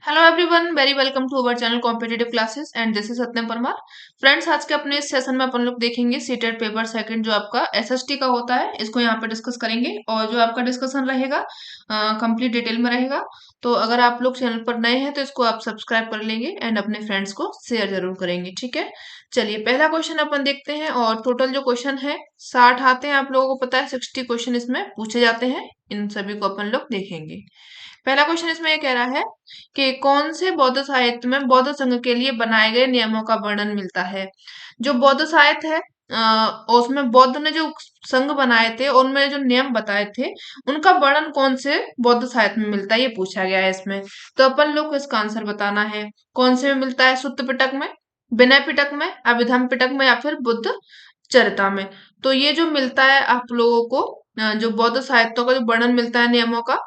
Hello everyone, very welcome to our channel competitive classes and this is Satyam Parmar. Friends, आज के अपने इस session में अपन लोग देखेंगे सीटेट पेपर सेकंड जो आपका एसएसटी का होता है, इसको यहाँ पे डिस्कस करेंगे। और जो आपका डिस्कशन रहेगा कंप्लीट डिटेल में रहेगा। तो अगर आप लोग चैनल पर नए हैं तो इसको आप सब्सक्राइब कर लेंगे एंड अपने फ्रेंड्स को शेयर जरूर करेंगे, ठीक है। चलिए पहला क्वेश्चन अपन देखते हैं। और टोटल जो क्वेश्चन है 60 आते हैं, आप लोगों को पता है 60 क्वेश्चन इसमें पूछे जाते हैं। इन सभी को अपन लोग देखेंगे। पहला क्वेश्चन इसमें ये कह रहा है कि कौन से बौद्ध साहित्य में बौद्ध संघ के लिए बनाए गए नियमों का वर्णन मिलता है। जो बौद्ध साहित्य है उसमें बौद्ध ने जो संघ बनाए थे और उनमें जो नियम बताए थे उनका वर्णन कौन से बौद्ध साहित्य में मिलता है, ये पूछा गया है इसमें। तो अपन लोग को इसका आंसर बताना है। कौन से में मिलता है? सुत्त पिटक में, विनय पिटक में, अभिधम पिटक में या फिर बुद्ध चरिता में। तो ये जो मिलता है आप लोगों को जो बौद्ध साहित्यों का जो वर्णन मिलता है नियमों का,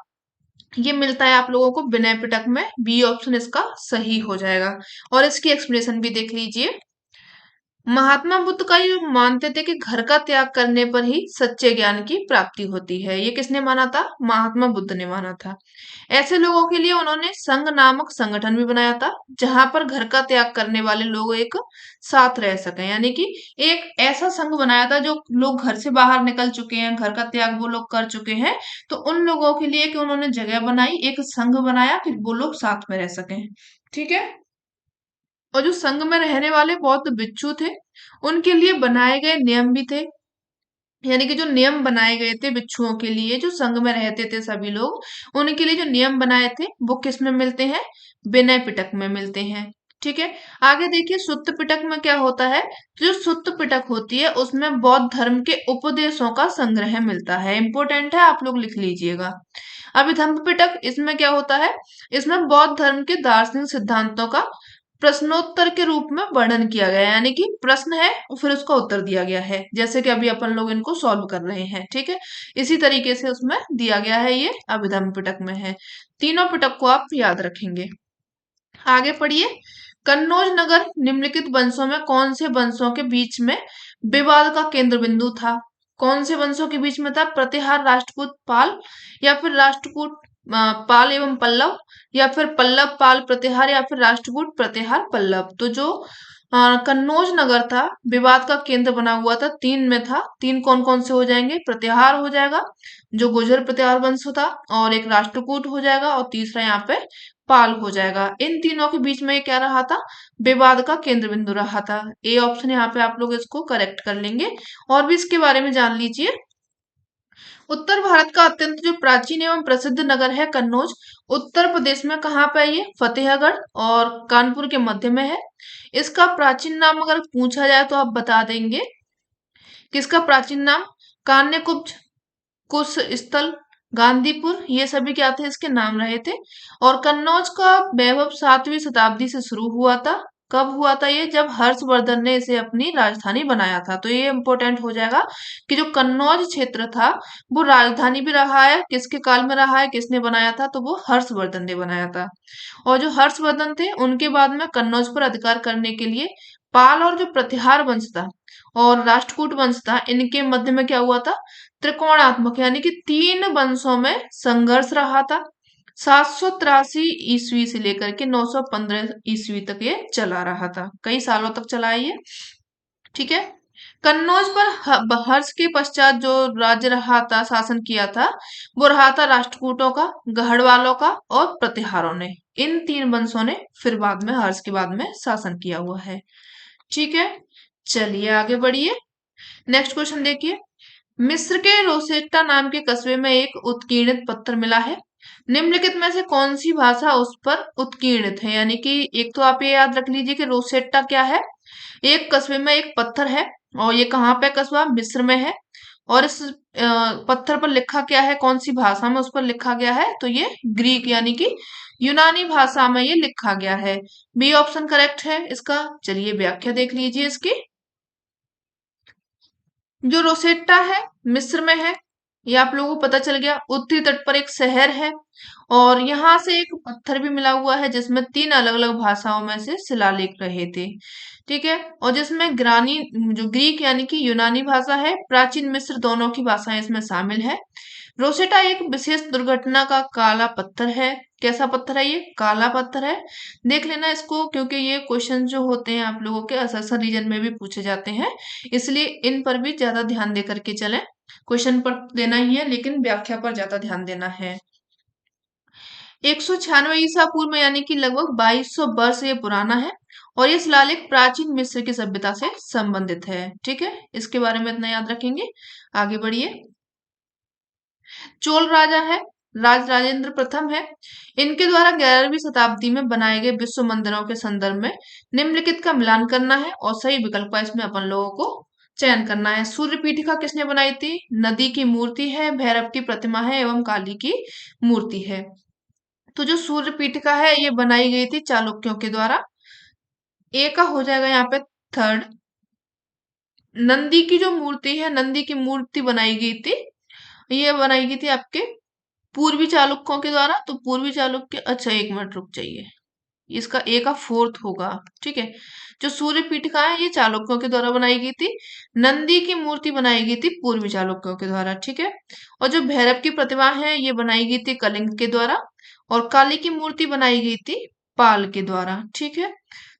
ये मिलता है आप लोगों को विनय पिटक में। बी ऑप्शन इसका सही हो जाएगा। और इसकी एक्सप्लेनेशन भी देख लीजिए। महात्मा बुद्ध का ये मानते थे कि घर का त्याग करने पर ही सच्चे ज्ञान की प्राप्ति होती है। ये किसने माना था? महात्मा बुद्ध ने माना था। ऐसे लोगों के लिए उन्होंने संघ नामक संगठन भी बनाया था, जहां पर घर का त्याग करने वाले लोग एक साथ रह सकें। यानी कि एक ऐसा संघ बनाया था जो लोग घर से बाहर निकल चुके हैं, घर का त्याग वो लोग कर चुके हैं, तो उन लोगों के लिए कि उन्होंने जगह बनाई, एक संघ बनाया कि वो लोग साथ में रह सकें, ठीक है। और जो संघ में रहने वाले बौद्ध भिक्षु थे, उनके लिए बनाए गए नियम भी थे। यानी कि जो नियम बनाए गए थे भिक्षुओं के लिए, जो संघ में रहते थे सभी लोग, उनके लिए जो नियम बनाए थे वो किस में मिलते हैं? विनय पिटक में मिलते हैं, ठीक है। आगे देखिए सुत्त पिटक में क्या होता है। जो सुत्त पिटक होती है उसमें बौद्ध धर्म के उपदेशों का संग्रह मिलता है। इंपॉर्टेंट है, आप लोग लिख लीजिएगा। अभिधम्म पिटक इसमें क्या होता है? इसमें बौद्ध धर्म के दार्शनिक सिद्धांतों का प्रश्नोत्तर के रूप में वर्णन किया गया है। यानी कि प्रश्न है और फिर उसका उत्तर दिया गया है, जैसे कि अभी अपन लोग इनको सॉल्व कर रहे हैं, ठीक है। इसी तरीके से उसमें दिया गया है, ये अभिधम्म पिटक में है। तीनों पिटक को आप याद रखेंगे। आगे पढ़िए। कन्नौज नगर निम्नलिखित वंशों में कौन से वंशों के बीच में विवाद का केंद्र बिंदु था? कौन से वंशों के बीच में था? प्रतिहार राष्ट्रकूट पाल, या फिर राष्ट्रकूट पाल एवं पल्लव, या फिर पल्लव पाल प्रतिहार, या फिर राष्ट्रकूट प्रतिहार पल्लव। तो जो कन्नौज नगर था विवाद का केंद्र बना हुआ था, तीन में था। तीन कौन कौन से हो जाएंगे? प्रतिहार हो जाएगा, जो गुर्जर प्रतिहार वंश था, और एक राष्ट्रकूट हो जाएगा, और तीसरा यहाँ पे पाल हो जाएगा। इन तीनों के बीच में ये क्या रहा था? विवाद का केंद्र बिंदु रहा था। ए ऑप्शन यहाँ पे आप लोग इसको करेक्ट कर लेंगे। और भी इसके बारे में जान लीजिए। उत्तर भारत का अत्यंत जो प्राचीन एवं प्रसिद्ध नगर है कन्नौज, उत्तर प्रदेश में कहाँ पे है? ये फतेहगढ़ और कानपुर के मध्य में है। इसका प्राचीन नाम अगर पूछा जाए तो आप बता देंगे किसका प्राचीन नाम? कान्यकुब्ज, कुश स्थल, गांधीपुर, ये सभी क्या थे? इसके नाम रहे थे। और कन्नौज का वैभव 7वीं शताब्दी से शुरू हुआ था। कब हुआ था ये? जब हर्षवर्धन ने इसे अपनी राजधानी बनाया था। तो ये इंपॉर्टेंट हो जाएगा कि जो कन्नौज क्षेत्र था वो राजधानी भी रहा है। किसके काल में रहा है? किसने बनाया था? तो वो हर्षवर्धन ने बनाया था। और जो हर्षवर्धन थे उनके बाद में कन्नौज पर अधिकार करने के लिए पाल और जो प्रतिहार वंश था और राष्ट्रकूट वंश था, इनके मध्य में क्या हुआ था? त्रिकोणात्मक, यानी कि तीन वंशों में संघर्ष रहा था। 783 ईस्वी से लेकर के 915 ईस्वी तक ये चला रहा था। कई सालों तक चला है ये, ठीक है। कन्नौज पर हर्ष के पश्चात जो राज्य रहा था, शासन किया था, वो रहा था राष्ट्रकूटों का, गढ़वालों का और प्रतिहारों ने। इन तीन वंशों ने फिर बाद में, हर्ष के बाद में शासन किया हुआ है, ठीक है। चलिए आगे बढ़िए। नेक्स्ट क्वेश्चन देखिए। मिस्र के रोसेट्टा नाम के कस्बे में एक उत्कीर्णित पत्थर मिला है। निम्नलिखित में से कौन सी भाषा उस पर उत्कीर्णित है? यानी कि एक तो आप ये याद रख लीजिए कि रोसेट्टा क्या है? एक कस्बे में एक पत्थर है, और ये कहाँ पे कस्बा? मिस्र में है। और इस पत्थर पर लिखा क्या है? कौन सी भाषा में उस पर लिखा गया है? तो ये ग्रीक यानी कि यूनानी भाषा में ये लिखा गया है। बी ऑप्शन करेक्ट है इसका। चलिए व्याख्या देख लीजिए इसकी। जो रोसेट्टा है मिस्र में है, ये आप लोगों को पता चल गया। उत्तरी तट पर एक शहर है, और यहाँ से एक पत्थर भी मिला हुआ है जिसमें तीन अलग अलग भाषाओं में से शिलालेख रहे थे, ठीक है। और जिसमें ग्रानी जो ग्रीक यानी कि यूनानी भाषा है, प्राचीन मिस्र, दोनों की भाषाएं इसमें शामिल है। रोसेटा एक विशेष दुर्घटना का काला पत्थर है। कैसा पत्थर है ये? काला पत्थर है। देख लेना इसको, क्योंकि ये क्वेश्चन जो होते हैं आप लोगों के असर रीजन में भी पूछे जाते हैं, इसलिए इन पर भी ज्यादा ध्यान दे करके चलें। क्वेश्चन पर देना ही है लेकिन व्याख्या पर ज्यादा ध्यान देना है। 196 ईसा पूर्व में, यानी कि लगभग 2200 वर्ष ये पुराना है, और ये शिलालेख प्राचीन मिस्र की सभ्यता से संबंधित है। ठीक है, इसके बारे में इतना याद रखेंगे। आगे बढ़िए। चोल राजा है, राजेंद्र प्रथम है। इनके द्वारा 11वीं शताब्दी में बनाए गए विश्व मंदिरों के संदर्भ में निम्नलिखित का मिलान करना है, और सही विकल्प का इसमें अपन लोगों को चयन करना है। सूर्य पीठिका किसने बनाई थी? नदी की मूर्ति है, भैरव की प्रतिमा है एवं काली की मूर्ति है। तो जो सूर्य पीठिका है ये बनाई गई थी चालुक्यों के द्वारा। ए का हो जाएगा यहाँ पे थर्ड। नंदी की जो मूर्ति है, नंदी की मूर्ति बनाई गई थी, ये बनाई गई थी आपके पूर्वी चालुक्यों के द्वारा। तो पूर्वी चालुक्य, अच्छा एक मिनट रुक जाइए, इसका ए का फोर्थ होगा। ठीक है, जो सूर्य पीठिका है ये चालुक्यों के द्वारा बनाई गई थी। नंदी की मूर्ति बनाई गई थी पूर्वी चालुक्यों के द्वारा। ठीक है, और जो भैरव की प्रतिमा है ये बनाई गई थी कलिंग के द्वारा, और काली की मूर्ति बनाई गई थी पाल के द्वारा। ठीक है,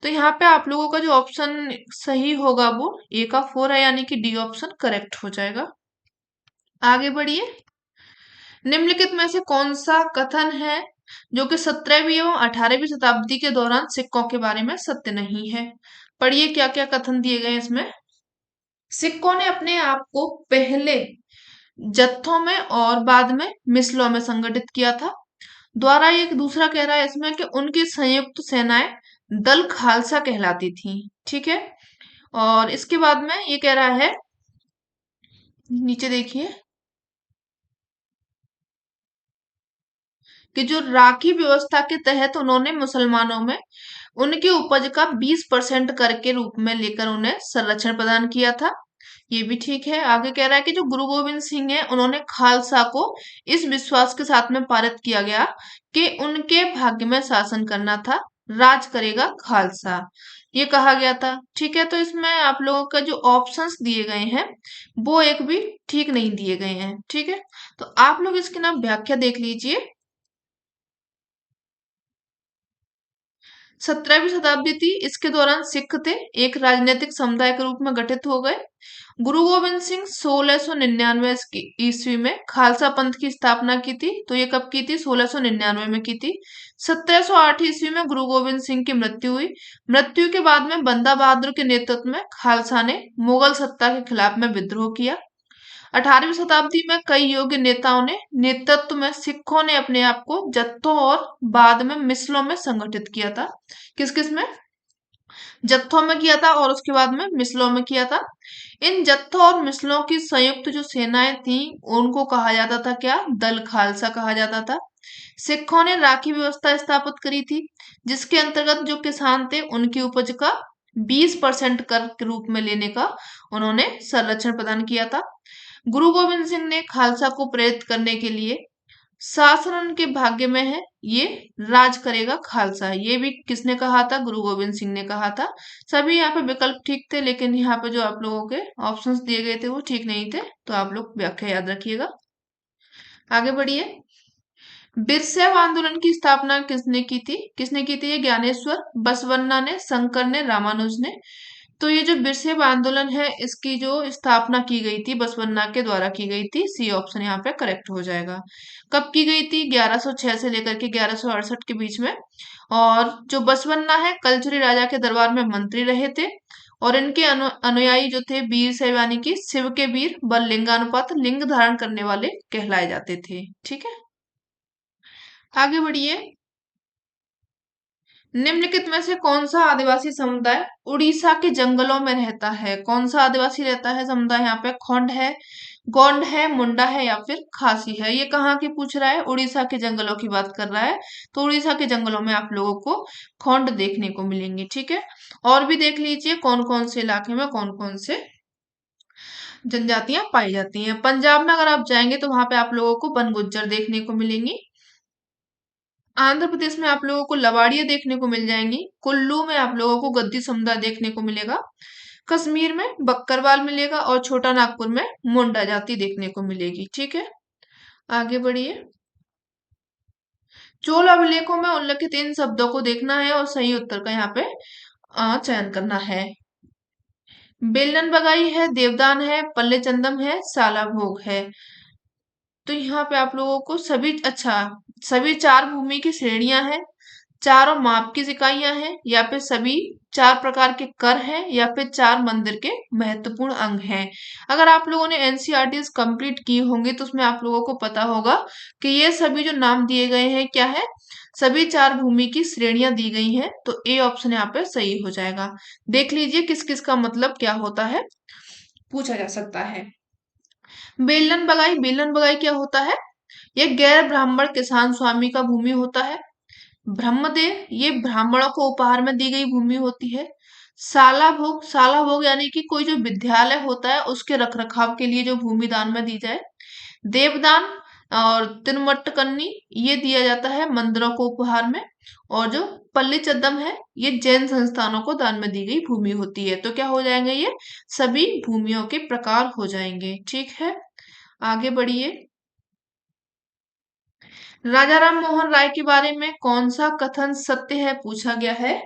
तो यहाँ पे आप लोगों का जो ऑप्शन सही होगा वो ए का 4 है, यानी कि डी ऑप्शन करेक्ट हो जाएगा। आगे बढ़िए। निम्नलिखित में से कौन सा कथन है जो कि 17वीं एवं 18वीं शताब्दी के दौरान सिक्कों के बारे में सत्य नहीं है? पढ़िए क्या क्या कथन दिए गए हैं इसमें। सिक्कों ने अपने आप को पहले जत्थों में और बाद में मिसलों में संगठित किया था। द्वारा एक दूसरा कह रहा है इसमें कि उनकी संयुक्त सेनाएं दल खालसा कहलाती थी। ठीक है, और इसके बाद में ये कह रहा है, नीचे देखिए, कि जो राखी व्यवस्था के तहत उन्होंने मुसलमानों में उनकी उपज का 20% कर के रूप में लेकर उन्हें संरक्षण प्रदान किया था। ये भी ठीक है। आगे कह रहा है कि जो गुरु गोविंद सिंह है उन्होंने खालसा को इस विश्वास के साथ में पारित किया गया कि उनके भाग्य में शासन करना था, राज करेगा खालसा, ये कहा गया था। ठीक है, तो इसमें आप लोगों का जो ऑप्शंस दिए गए हैं वो एक भी ठीक नहीं दिए गए हैं। ठीक है, तो आप लोग इसकी ना व्याख्या देख लीजिए। 17वीं शताब्दी थी, इसके दौरान सिख थे एक राजनीतिक समुदाय के रूप में गठित हो गए। गुरु गोविंद सिंह 1699 ईस्वी में खालसा पंथ की स्थापना की थी। तो ये कब की थी? 1699 में की थी। 1708 ईस्वी में गुरु गोविंद सिंह की मृत्यु हुई। मृत्यु के बाद में बंदा बहादुर के नेतृत्व में खालसा ने मुगल सत्ता के खिलाफ में विद्रोह किया। 18वीं शताब्दी में कई योग्य नेताओं ने नेतृत्व में सिखों ने अपने आप को जत्थों और बाद में मिसलों में संगठित किया था। किस किस में? जत्थों में किया था और उसके बाद में मिसलों में किया था। इन जत्थों और मिसलों की संयुक्त जो सेनाएं थी उनको कहा जाता था क्या? दल खालसा कहा जाता था। सिखों ने राखी व्यवस्था स्थापित करी थी, जिसके अंतर्गत जो किसान थे उनकी उपज का 20% कर के रूप में लेने का उन्होंने संरक्षण प्रदान किया था। गुरु गोविंद सिंह ने खालसा को प्रेरित करने के लिए शासन उनके भाग्य में है, ये राज करेगा खालसा, ये भी किसने कहा था? गुरु गोविंद सिंह ने कहा था। सभी यहाँ पे विकल्प ठीक थे, लेकिन यहाँ पे जो आप लोगों के ऑप्शंस दिए गए थे वो ठीक नहीं थे, तो आप लोग व्याख्या याद रखिएगा। आगे बढ़िए। बिरसैव आंदोलन की स्थापना किसने की थी? किसने की थी? ये ज्ञानेश्वर, बसवन्ना ने, शंकर ने, रामानुज ने। तो ये जो बिरसेब आंदोलन है इसकी जो स्थापना की गई थी बसवन्ना के द्वारा की गई थी। सी ऑप्शन यहाँ पे करेक्ट हो जाएगा। कब की गई थी? 1106 से लेकर के 1168 के बीच में। और जो बसवन्ना है कलचुरी राजा के दरबार में मंत्री रहे थे, और इनके अनुयायी जो थे वीर शैव, यानी कि शिव के वीर, बल लिंगानुपात, लिंग धारण करने वाले कहलाए जाते थे। ठीक है, आगे बढ़िए। निम्नलिखित में से कौन सा आदिवासी समुदाय उड़ीसा के जंगलों में रहता है? कौन सा आदिवासी रहता है समुदाय? यहाँ पे खोंड है, गोंड है, मुंडा है या फिर खासी है? ये कहाँ की पूछ रहा है? उड़ीसा के जंगलों की बात कर रहा है। तो उड़ीसा के जंगलों में आप लोगों को खोंड देखने को मिलेंगे। ठीक है, और भी देख लीजिए कौन कौन से इलाके में कौन कौन से जनजातियां पाई जाती हैं। पंजाब में अगर आप जाएंगे तो वहां पे आप लोगों को बन गुज्जर देखने को मिलेंगी। आंध्र प्रदेश में आप लोगों को लवाड़िया देखने को मिल जाएंगी। कुल्लू में आप लोगों को गद्दी समुदाय देखने को मिलेगा। कश्मीर में बक्करवाल मिलेगा, और छोटा नागपुर में मुंडा जाति देखने को मिलेगी। ठीक है, आगे बढ़िए। चोल अभिलेखों में उल्लिखित इन शब्दों को देखना है और सही उत्तर का यहाँ पे चयन करना है। बेलन बगाई है, देवदान है, पल्ले चंदम है, साला भोग है। तो यहाँ पे आप लोगों को सभी चार भूमि की श्रेणियां हैं, चारों माप की इकाइयां हैं, या फिर सभी चार प्रकार के कर हैं, या फिर चार मंदिर के महत्वपूर्ण अंग हैं। अगर आप लोगों ने एनसीईआरटी कंप्लीट की होंगी तो उसमें आप लोगों को पता होगा कि ये सभी जो नाम दिए गए हैं क्या है, सभी चार भूमि की श्रेणियां दी गई हैं। तो ए ऑप्शन यहाँ पे सही हो जाएगा। देख लीजिए किस किस का मतलब क्या होता है, पूछा जा सकता है। बेलन बगाई क्या होता है? ये गैर ब्राह्मण किसान स्वामी का भूमि होता है। ब्रह्मदेव ये ब्राह्मणों को उपहार में दी गई भूमि होती है। साला भोग यानी कि कोई जो विद्यालय होता है उसके रखरखाव के लिए जो भूमि दान में दी जाए। देवदान और तिरुमट्टकन्नी ये दिया जाता है मंदिरों को उपहार में। और जो पल्लीचद्दम है ये जैन संस्थानों को दान में दी गई भूमि होती है। तो क्या हो जाएंगे, ये सभी भूमियों के प्रकार हो जाएंगे। ठीक है, आगे बढ़िए। राजा राम मोहन राय के बारे में कौन सा कथन सत्य है पूछा गया है।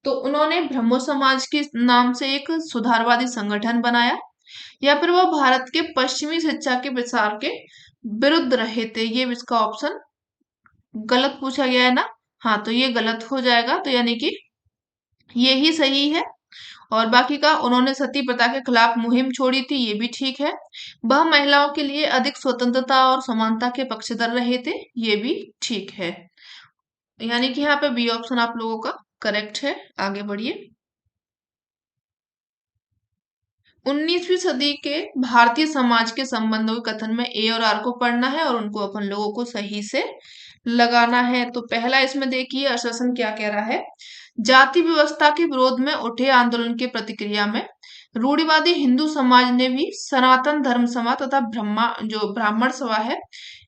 तो उन्होंने ब्रह्मो समाज के नाम से एक सुधारवादी संगठन बनाया, या फिर वो भारत के पश्चिमी शिक्षा के विचार के विरुद्ध रहे थे। ये इसका ऑप्शन गलत पूछा गया है ना। हाँ, तो ये गलत हो जाएगा, तो यानी कि ये ही सही है। और बाकी का उन्होंने सती प्रथा के खिलाफ मुहिम छोड़ी थी, ये भी ठीक है। वह महिलाओं के लिए अधिक स्वतंत्रता और समानता के पक्षधर रहे थे, ये भी ठीक है। यानी कि यहाँ पे बी ऑप्शन आप लोगों का करेक्ट है। आगे बढ़िए। 19वीं सदी के भारतीय समाज के संबंधों के कथन में ए और आर को पढ़ना है और उनको अपन लोगों को सही से लगाना है। तो पहला इसमें देखिए आश्वासन क्या कह रहा है। जाति व्यवस्था के विरोध में उठे आंदोलन की प्रतिक्रिया में रूढ़िवादी हिंदू समाज ने भी सनातन धर्म सभा तथा ब्रह्मा जो ब्राह्मण सभा है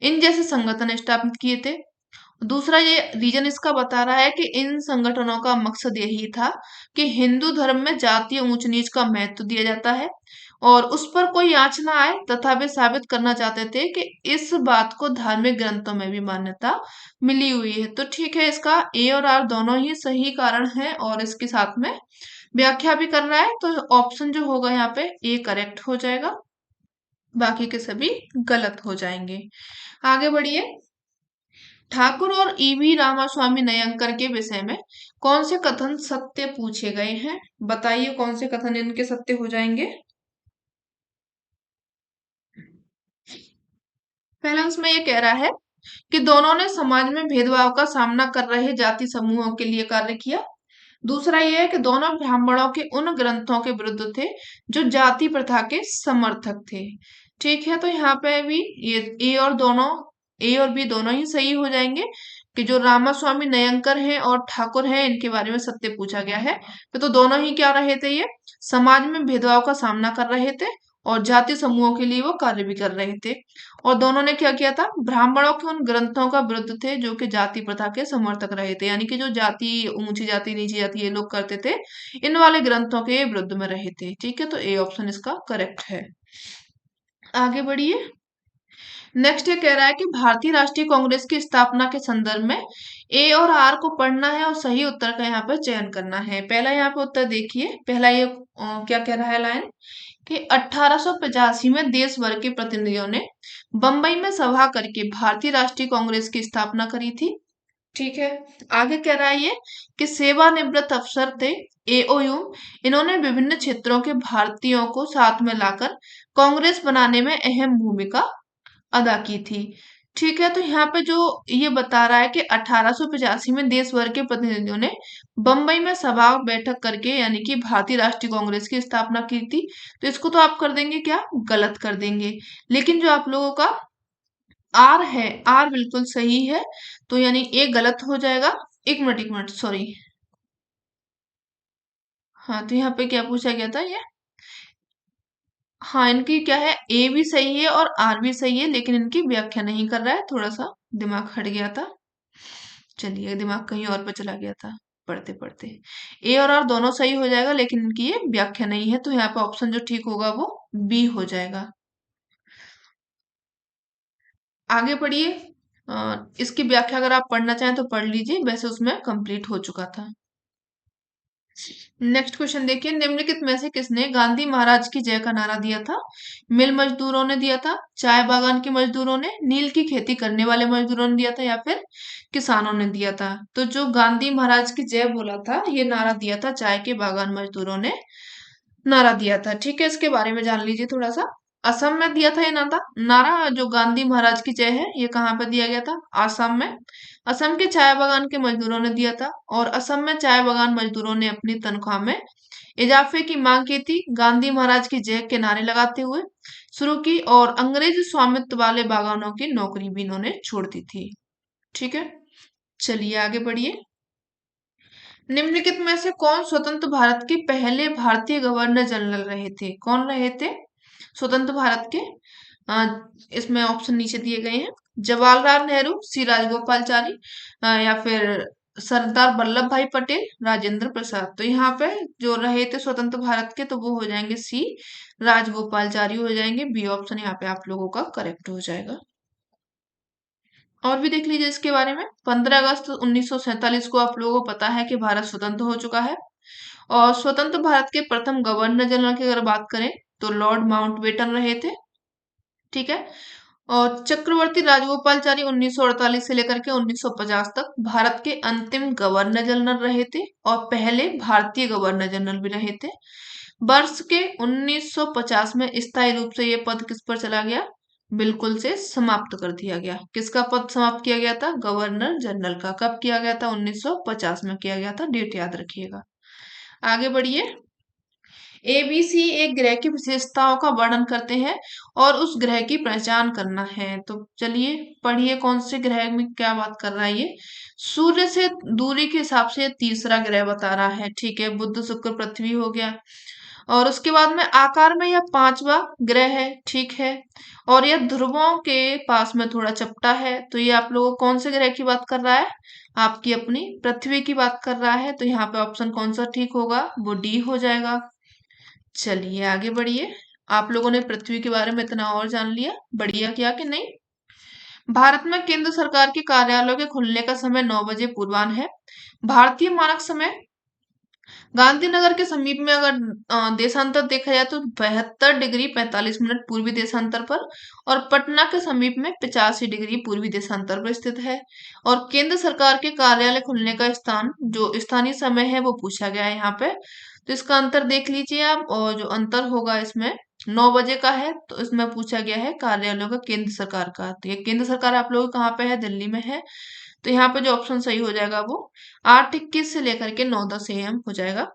इन जैसे संगठन स्थापित किए थे। दूसरा ये रीजन इसका बता रहा है कि इन संगठनों का मकसद यही था कि हिंदू धर्म में जातीय ऊंच नीच का महत्व दिया जाता है और उस पर कोई आंच ना आए, तथा वे साबित करना चाहते थे कि इस बात को धार्मिक ग्रंथों में भी मान्यता मिली हुई है। तो ठीक है, इसका ए और आर दोनों ही सही कारण है और इसके साथ में व्याख्या भी कर रहा है। तो ऑप्शन जो होगा यहाँ पे ए करेक्ट हो जाएगा, बाकी के सभी गलत हो जाएंगे। आगे बढ़िए। ठाकुर और ईवी रामास्वामी नयंकर के विषय में कौन से कथन सत्य पूछे गए हैं? बताइए कौन से कथन इनके सत्य हो जाएंगे। पहला उसमें ये कह रहा है कि दोनों ने समाज में भेदभाव का सामना कर रहे जाति समूहों के लिए कार्य किया। दूसरा ये है कि दोनों ब्राह्मणों के उन ग्रंथों के विरुद्ध थे जो जाति प्रथा के समर्थक थे। ठीक है, तो यहाँ पे भी ये ए और बी दोनों ही सही हो जाएंगे कि जो रामास्वामी नयंकर हैं और ठाकुर हैं इनके बारे में सत्य पूछा गया है। तो दोनों ही क्या रहे थे, ये समाज में भेदभाव का सामना कर रहे थे और जाति समूहों के लिए वो कार्य भी कर रहे थे। और दोनों ने क्या किया था, ब्राह्मणों के उन ग्रंथों का विरुद्ध थे जो कि जाति प्रथा के समर्थक रहे थे। यानी कि जो जाति ऊंची जाति नीची जाति ये लोग करते थे, इन वाले ग्रंथों के विरुद्ध में रहे थे। ठीक है, तो ए ऑप्शन इसका करेक्ट है। आगे बढ़िए। नेक्स्ट ये कह रहा है कि भारतीय राष्ट्रीय कांग्रेस की स्थापना के संदर्भ में ए और आर को पढ़ना है और सही उत्तर का यहाँ पर चयन करना है। पहला यहाँ पे उत्तर देखिए, पहला ये क्या कह रहा है लाइन कि 1885 में देश भर के प्रतिनिधियों ने बंबई में सभा करके भारतीय राष्ट्रीय कांग्रेस की स्थापना करी थी। ठीक है, आगे कह रहा है ये कि सेवानिवृत्त अफसर थे एओयू, इन्होंने विभिन्न क्षेत्रों के भारतीयों को साथ में लाकर कांग्रेस बनाने में अहम भूमिका अदा की थी। ठीक है, तो यहाँ पे जो ये बता रहा है कि 1885 में देश भर के प्रतिनिधियों ने बंबई में सभा बैठक करके यानी कि भारतीय राष्ट्रीय कांग्रेस की स्थापना की थी। तो इसको तो आप कर देंगे क्या, गलत कर देंगे। लेकिन जो आप लोगों का आर है, आर बिल्कुल सही है। तो यानी ए गलत हो जाएगा। एक मिनट सॉरी। हाँ, तो यहाँ पे क्या पूछा गया था ये। हाँ, इनकी क्या है, ए भी सही है और आर भी सही है, लेकिन इनकी व्याख्या नहीं कर रहा है। थोड़ा सा दिमाग हट गया था, चलिए दिमाग कहीं और पे चला गया था पढ़ते पढ़ते। ए और आर दोनों सही हो जाएगा, लेकिन इनकी ये व्याख्या नहीं है। तो यहाँ पे ऑप्शन जो ठीक होगा वो बी हो जाएगा। आगे पढ़िए। इसकी व्याख्या अगर आप पढ़ना चाहें तो पढ़ लीजिए, वैसे उसमें कंप्लीट हो चुका था। नेक्स्ट क्वेश्चन देखिए, निम्नलिखित में से किसने गांधी महाराज की जय का नारा दिया था? मिल मजदूरों ने दिया था, चाय बागान के मजदूरों ने, नील की खेती करने वाले मजदूरों ने दिया था, या फिर किसानों ने दिया था? तो जो गांधी महाराज की जय बोला था, ये नारा दिया था चाय के बागान मजदूरों ने नारा दिया था। ठीक है, इसके बारे में जान लीजिए थोड़ा सा। असम में दिया था ये नारा। नारा जो गांधी महाराज की जय है, ये कहाँ पे दिया गया था? असम में। असम के चाय बागान के मजदूरों ने दिया था, और असम में चाय बागान मजदूरों ने अपनी तनख्वाह में इजाफे की मांग की थी, गांधी महाराज की जय के नारे लगाते हुए शुरू की, और अंग्रेज स्वामित्व वाले बागानों की नौकरी भी इन्होंने छोड़ दी थी। ठीक है, चलिए आगे बढ़िए। निम्नलिखित में से कौन स्वतंत्र भारत के पहले भारतीय गवर्नर जनरल रहे थे? कौन रहे थे स्वतंत्र भारत के? इसमें ऑप्शन नीचे दिए गए हैं। जवाहरलाल नेहरू, सी राजगोपालचारी, या फिर सरदार वल्लभ भाई पटेल, राजेंद्र प्रसाद। तो यहाँ पे जो रहे थे स्वतंत्र भारत के, तो वो हो जाएंगे सी राजगोपालचारी हो जाएंगे। बी ऑप्शन यहाँ पे आप लोगों का करेक्ट हो जाएगा। और भी देख लीजिए इसके बारे में। 15 अगस्त 1947 को आप लोगों को पता है कि भारत स्वतंत्र हो चुका है। और स्वतंत्र भारत के प्रथम गवर्नर जनरल की अगर बात करें तो लॉर्ड माउंटबेटन रहे थे। ठीक है, और चक्रवर्ती राजगोपालचारी 1948 से लेकर के 1950 तक भारत के अंतिम गवर्नर जनरल रहे थे, और पहले भारतीय गवर्नर जनरल भी रहे थे। वर्ष के 1950 में स्थायी रूप से यह पद किस पर चला गया? बिल्कुल से समाप्त कर दिया गया। किसका पद समाप्त किया गया था? गवर्नर जनरल का। कब किया गया था? 1950 में किया गया था। डेट याद रखिएगा। आगे बढ़िए। एबीसी एक ग्रह की विशेषताओं का वर्णन करते हैं और उस ग्रह की पहचान करना है। तो चलिए पढ़िए, कौन से ग्रह में क्या बात कर रहा है ये। सूर्य से दूरी के हिसाब से तीसरा ग्रह बता रहा है। ठीक है, बुध शुक्र पृथ्वी हो गया। और उसके बाद में आकार में यह पांचवा ग्रह है। ठीक है, और यह ध्रुवों के पास में थोड़ा चपटा है। तो ये आप लोगों कौन से ग्रह की बात कर रहा है? आपकी अपनी पृथ्वी की बात कर रहा है। तो यहाँ पे ऑप्शन कौन सा ठीक होगा? वो डी हो जाएगा। चलिए आगे बढ़िए। आप लोगों ने पृथ्वी के बारे में इतना और जान लिया, बढ़िया किया कि नहीं? भारत में केंद्र सरकार के कार्यालयों के खुलने का समय 9 बजे पूर्वाह्न है। भारतीय मानक समय गांधीनगर के समीप में अगर देशांतर देखा जाए तो 72 डिग्री 45 मिनट पूर्वी देशांतर पर, और पटना के समीप में 85 डिग्री पूर्वी देशांतर पर स्थित है। और केंद्र सरकार के कार्यालय खुलने का स्थान जो स्थानीय समय है वो पूछा गया है यहाँ पे। तो इसका अंतर देख लीजिए आप, और जो अंतर होगा इसमें 9 बजे का है, तो इसमें पूछा गया है कार्यालयों का केंद्र सरकार का। तो ये केंद्र सरकार आप लोगों को कहाँ पे है? दिल्ली में है। तो यहाँ पे जो ऑप्शन सही हो जाएगा वो 8:21 से लेकर के 9:10 AM हो जाएगा।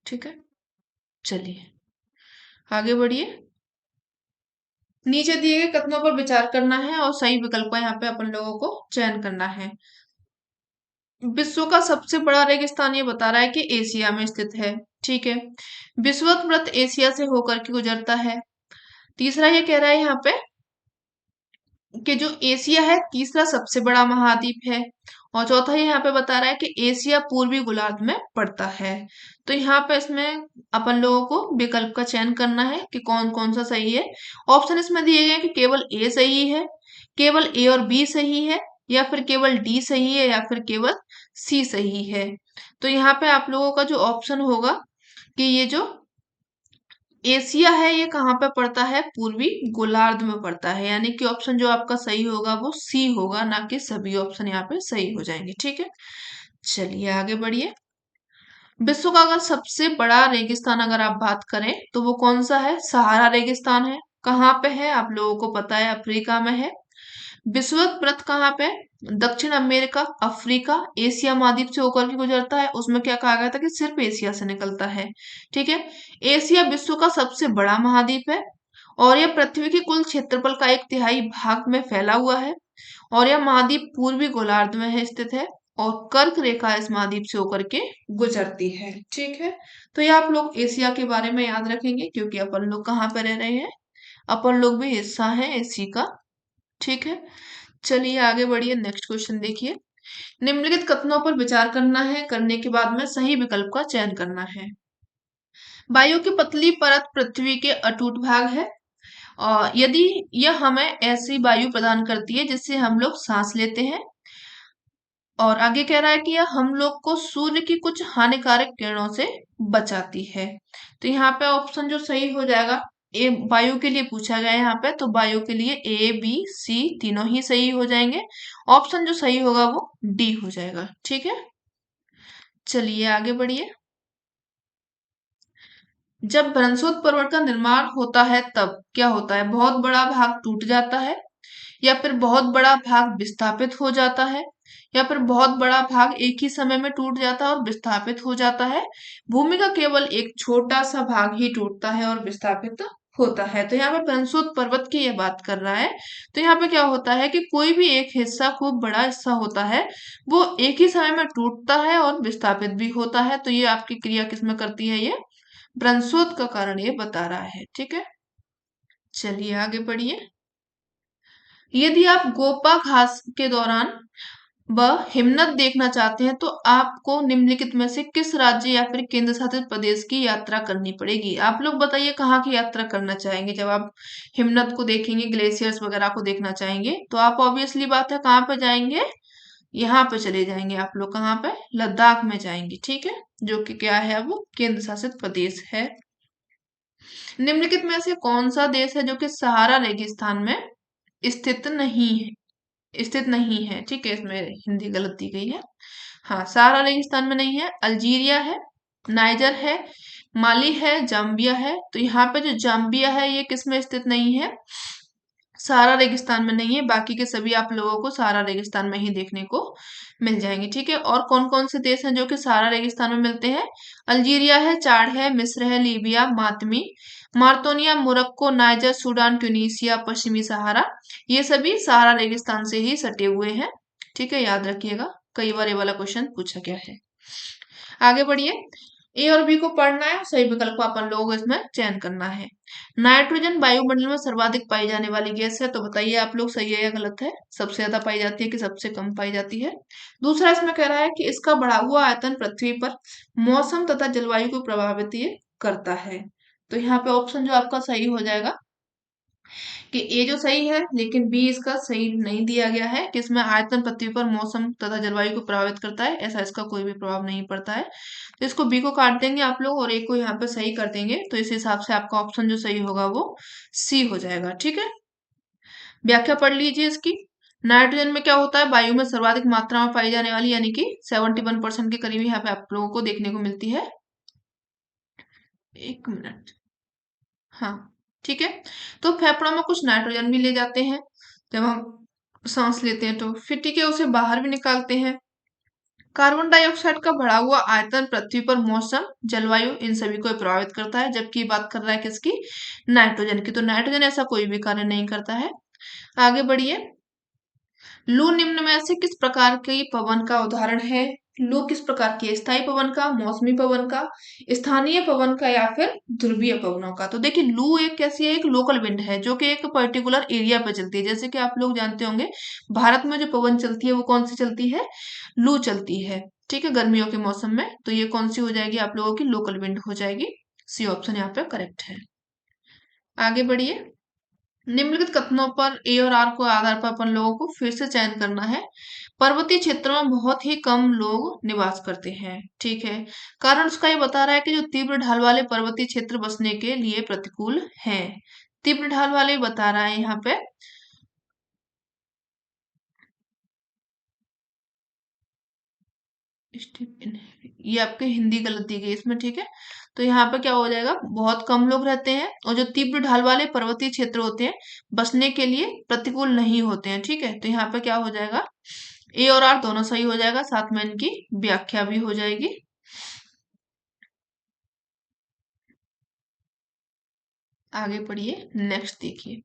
ठीक है, चलिए आगे बढ़िए। नीचे दिए गए कथनों पर विचार करना है और सही विकल्प का यहाँ पे अपन लोगों को चयन करना है। विश्व का सबसे बड़ा रेगिस्तान ये बता रहा है कि एशिया में स्थित है। ठीक है, विषुवत वृत्त एशिया से होकर के गुजरता है। तीसरा ये कह रहा है यहाँ पे कि जो एशिया है तीसरा सबसे बड़ा महाद्वीप है। और चौथा यहाँ पे बता रहा है कि एशिया पूर्वी गोलार्ध में पड़ता है। तो यहाँ पे इसमें अपन लोगों को विकल्प का चयन करना है कि कौन कौन सा सही है। ऑप्शन इसमें दिए गए हैं कि केवल ए सही है, केवल ए और बी सही है, या फिर केवल डी सही है, या फिर केवल सी सही है। तो यहाँ पे आप लोगों का जो ऑप्शन होगा कि ये जो एशिया है ये कहाँ पे पड़ता है? पूर्वी गोलार्ध में पड़ता है। यानी कि ऑप्शन जो आपका सही होगा वो सी होगा, ना कि सभी ऑप्शन यहाँ पे सही हो जाएंगे। ठीक है, चलिए आगे बढ़िए। विश्व का अगर सबसे बड़ा रेगिस्तान अगर आप बात करें तो वो कौन सा है? सहारा रेगिस्तान है। कहाँ पे है? आप लोगों को पता है, अफ्रीका में है। विषुवत वृत्त कहाँ पे? दक्षिण अमेरिका, अफ्रीका, एशिया महाद्वीप से होकर के गुजरता है। उसमें क्या कहा गया था कि सिर्फ एशिया से निकलता है। ठीक है, एशिया विश्व का सबसे बड़ा महाद्वीप है, और यह पृथ्वी के कुल क्षेत्रफल का 1/3 भाग में फैला हुआ है। और यह महाद्वीप पूर्वी गोलार्ध में है स्थित है, और कर्क रेखा इस महाद्वीप से होकर के गुजरती है। ठीक है, तो ये आप लोग एशिया के बारे में याद रखेंगे, क्योंकि अपन लोग कहाँ पे रह रहे हैं? अपन लोग भी हिस्सा है एशिया का। ठीक है, चलिए आगे बढ़िए। नेक्स्ट क्वेश्चन देखिए। निम्नलिखित कथनों पर विचार करना है, करने के बाद में सही विकल्प का चयन करना है। वायु की पतली परत पृथ्वी के अटूट भाग है, और यदि यह हमें ऐसी वायु प्रदान करती है जिससे हम लोग सांस लेते हैं। और आगे कह रहा है कि यह हम लोग को सूर्य की कुछ हानिकारक किरणों से बचाती है। तो यहाँ पे ऑप्शन जो सही हो जाएगा, ए वायु के लिए पूछा गया है यहाँ पे, तो वायु के लिए ए बी सी तीनों ही सही हो जाएंगे। ऑप्शन जो सही होगा वो डी हो जाएगा। ठीक है, चलिए आगे बढ़िए। जब बृहस्पति पर्वत का निर्माण होता है तब क्या होता है? बहुत बड़ा भाग टूट जाता है, या फिर बहुत बड़ा भाग विस्थापित हो जाता है, या फिर बहुत बड़ा भाग एक ही समय में टूट जाता है और विस्थापित हो जाता है। भूमि का केवल एक छोटा सा भाग ही टूटता है और विस्थापित होता है। तो यहाँ पे बृहस्पति पर्वत की यह बात कर रहा है। तो यहाँ पे क्या होता है कि कोई भी एक हिस्सा, खूब बड़ा हिस्सा होता है, वो एक ही समय में टूटता है और विस्थापित भी होता है। तो ये आपकी क्रिया किसमें करती है? ये बृहस्पति का कारण ये बता रहा है। ठीक है, चलिए आगे बढ़िए। यदि आप गोपा घास के दौरान वह हिमनद देखना चाहते हैं तो आपको निम्नलिखित में से किस राज्य या फिर केंद्र शासित प्रदेश की यात्रा करनी पड़ेगी? आप लोग बताइए कहाँ की यात्रा करना चाहेंगे जब आप हिमनद को देखेंगे, ग्लेशियर्स वगैरह को देखना चाहेंगे? तो आप ऑब्वियसली बात है कहाँ पे जाएंगे? यहाँ पे चले जाएंगे आप लोग। कहाँ पे? लद्दाख में जाएंगे। ठीक है, जो कि क्या है, वो केंद्र शासित प्रदेश है। निम्नलिखित में से कौन सा देश है जो कि सहारा रेगिस्तान में स्थित नहीं है? स्थित नहीं है। ठीक है, इसमें हिंदी गलत दी गई है। हाँ, सहारा रेगिस्तान में नहीं है। अल्जीरिया है, नाइजर है, माली है, जाम्बिया है। तो यहाँ पे जो जाम्बिया है ये किस में स्थित नहीं है? सहारा रेगिस्तान में नहीं है। बाकी के सभी आप लोगों को सहारा रेगिस्तान में ही देखने को मिल जाएंगे। ठीक है, और कौन कौन से देश हैं जो कि सहारा रेगिस्तान में मिलते हैं? अल्जीरिया है, चाड है, मिस्र है, लीबिया, मातमी, मार्तोनिया, मोरक्को, नाइजर, सूडान, ट्यूनीसिया, पश्चिमी सहारा। ये सभी सहारा रेगिस्तान से ही सटे हुए हैं। ठीक है, याद रखिएगा, कई बार ये वाला क्वेश्चन पूछा गया है। आगे बढ़िए। ए और बी को पढ़ना है, सही विकल्प को अपन लोगों को इसमें चयन करना है। नाइट्रोजन वायुमंडल में सर्वाधिक पाई जाने वाली गैस है, तो बताइए आप लोग सही है या गलत है? सबसे ज्यादा पाई जाती है कि सबसे कम पाई जाती है? दूसरा इसमें कह रहा है कि इसका बढ़ा हुआ आयतन पृथ्वी पर मौसम तथा जलवायु को प्रभावित ये करता है। तो यहाँ पे ऑप्शन जो आपका सही हो जाएगा कि ए जो सही है, लेकिन बी इसका सही नहीं दिया गया है कि इसमें आयतन पृथ्वी पर मौसम तथा जलवायु को प्रभावित करता है। ऐसा इसका कोई भी प्रभाव नहीं पड़ता है। तो इसको बी को काट देंगे आप लोग और ए को यहाँ पे सही कर देंगे। तो इस हिसाब से आपका ऑप्शन जो सही होगा वो सी हो जाएगा। ठीक है, व्याख्या पढ़ लीजिए इसकी। नाइट्रोजन में क्या होता है? वायु में सर्वाधिक मात्रा में पाई जाने वाली, यानी कि 71% के करीब यहाँ पे आप लोगों को देखने को मिलती है। एक मिनट। हाँ, ठीक है। तो फेफड़ों में कुछ नाइट्रोजन भी ले जाते हैं जब हम सांस लेते हैं, तो फिर ठीक है उसे बाहर भी निकालते हैं। कार्बन डाइऑक्साइड का बढ़ा हुआ आयतन पृथ्वी पर मौसम, जलवायु इन सभी को प्रभावित करता है, जबकि बात कर रहा है किसकी? नाइट्रोजन की। तो नाइट्रोजन ऐसा कोई भी कार्य नहीं करता है। आगे बढ़िए। लू निम्न में से किस प्रकार की पवन का उदाहरण है? लू किस प्रकार की है? स्थायी पवन का, मौसमी पवन का, स्थानीय पवन का, या फिर ध्रुवीय पवनों का? तो देखिए लू एक कैसी है? एक लोकल विंड है जो कि एक पर्टिकुलर एरिया पे चलती है। जैसे कि आप लोग जानते होंगे भारत में जो पवन चलती है वो कौन सी चलती है? लू चलती है। ठीक है, गर्मियों के मौसम में। तो ये कौन सी हो जाएगी आप लोगों की? लोकल विंड हो जाएगी। सी ऑप्शन यहाँ पे करेक्ट है। आगे बढ़िए। निम्नलिखित कथनों पर ए और आर को आधार पर अपन लोगों को फिर से चयन करना है। पर्वतीय क्षेत्रों में बहुत ही कम लोग निवास करते हैं। ठीक है, कारण उसका ये बता रहा है कि जो तीव्र ढाल वाले पर्वतीय क्षेत्र बसने के लिए प्रतिकूल हैं। तीव्र ढाल वाले बता रहा है यहाँ पे। ये आपके हिंदी गलत दी गई इसमें। ठीक है, तो यहाँ पे क्या हो जाएगा? बहुत कम लोग रहते हैं और जो तीव्र ढाल वाले पर्वतीय क्षेत्र होते हैं बसने के लिए प्रतिकूल नहीं होते हैं। ठीक है, तो यहाँ पे क्या हो जाएगा? ए और आर दोनों सही हो जाएगा, साथ में इनकी व्याख्या भी हो जाएगी। आगे पढ़िए, नेक्स्ट देखिए।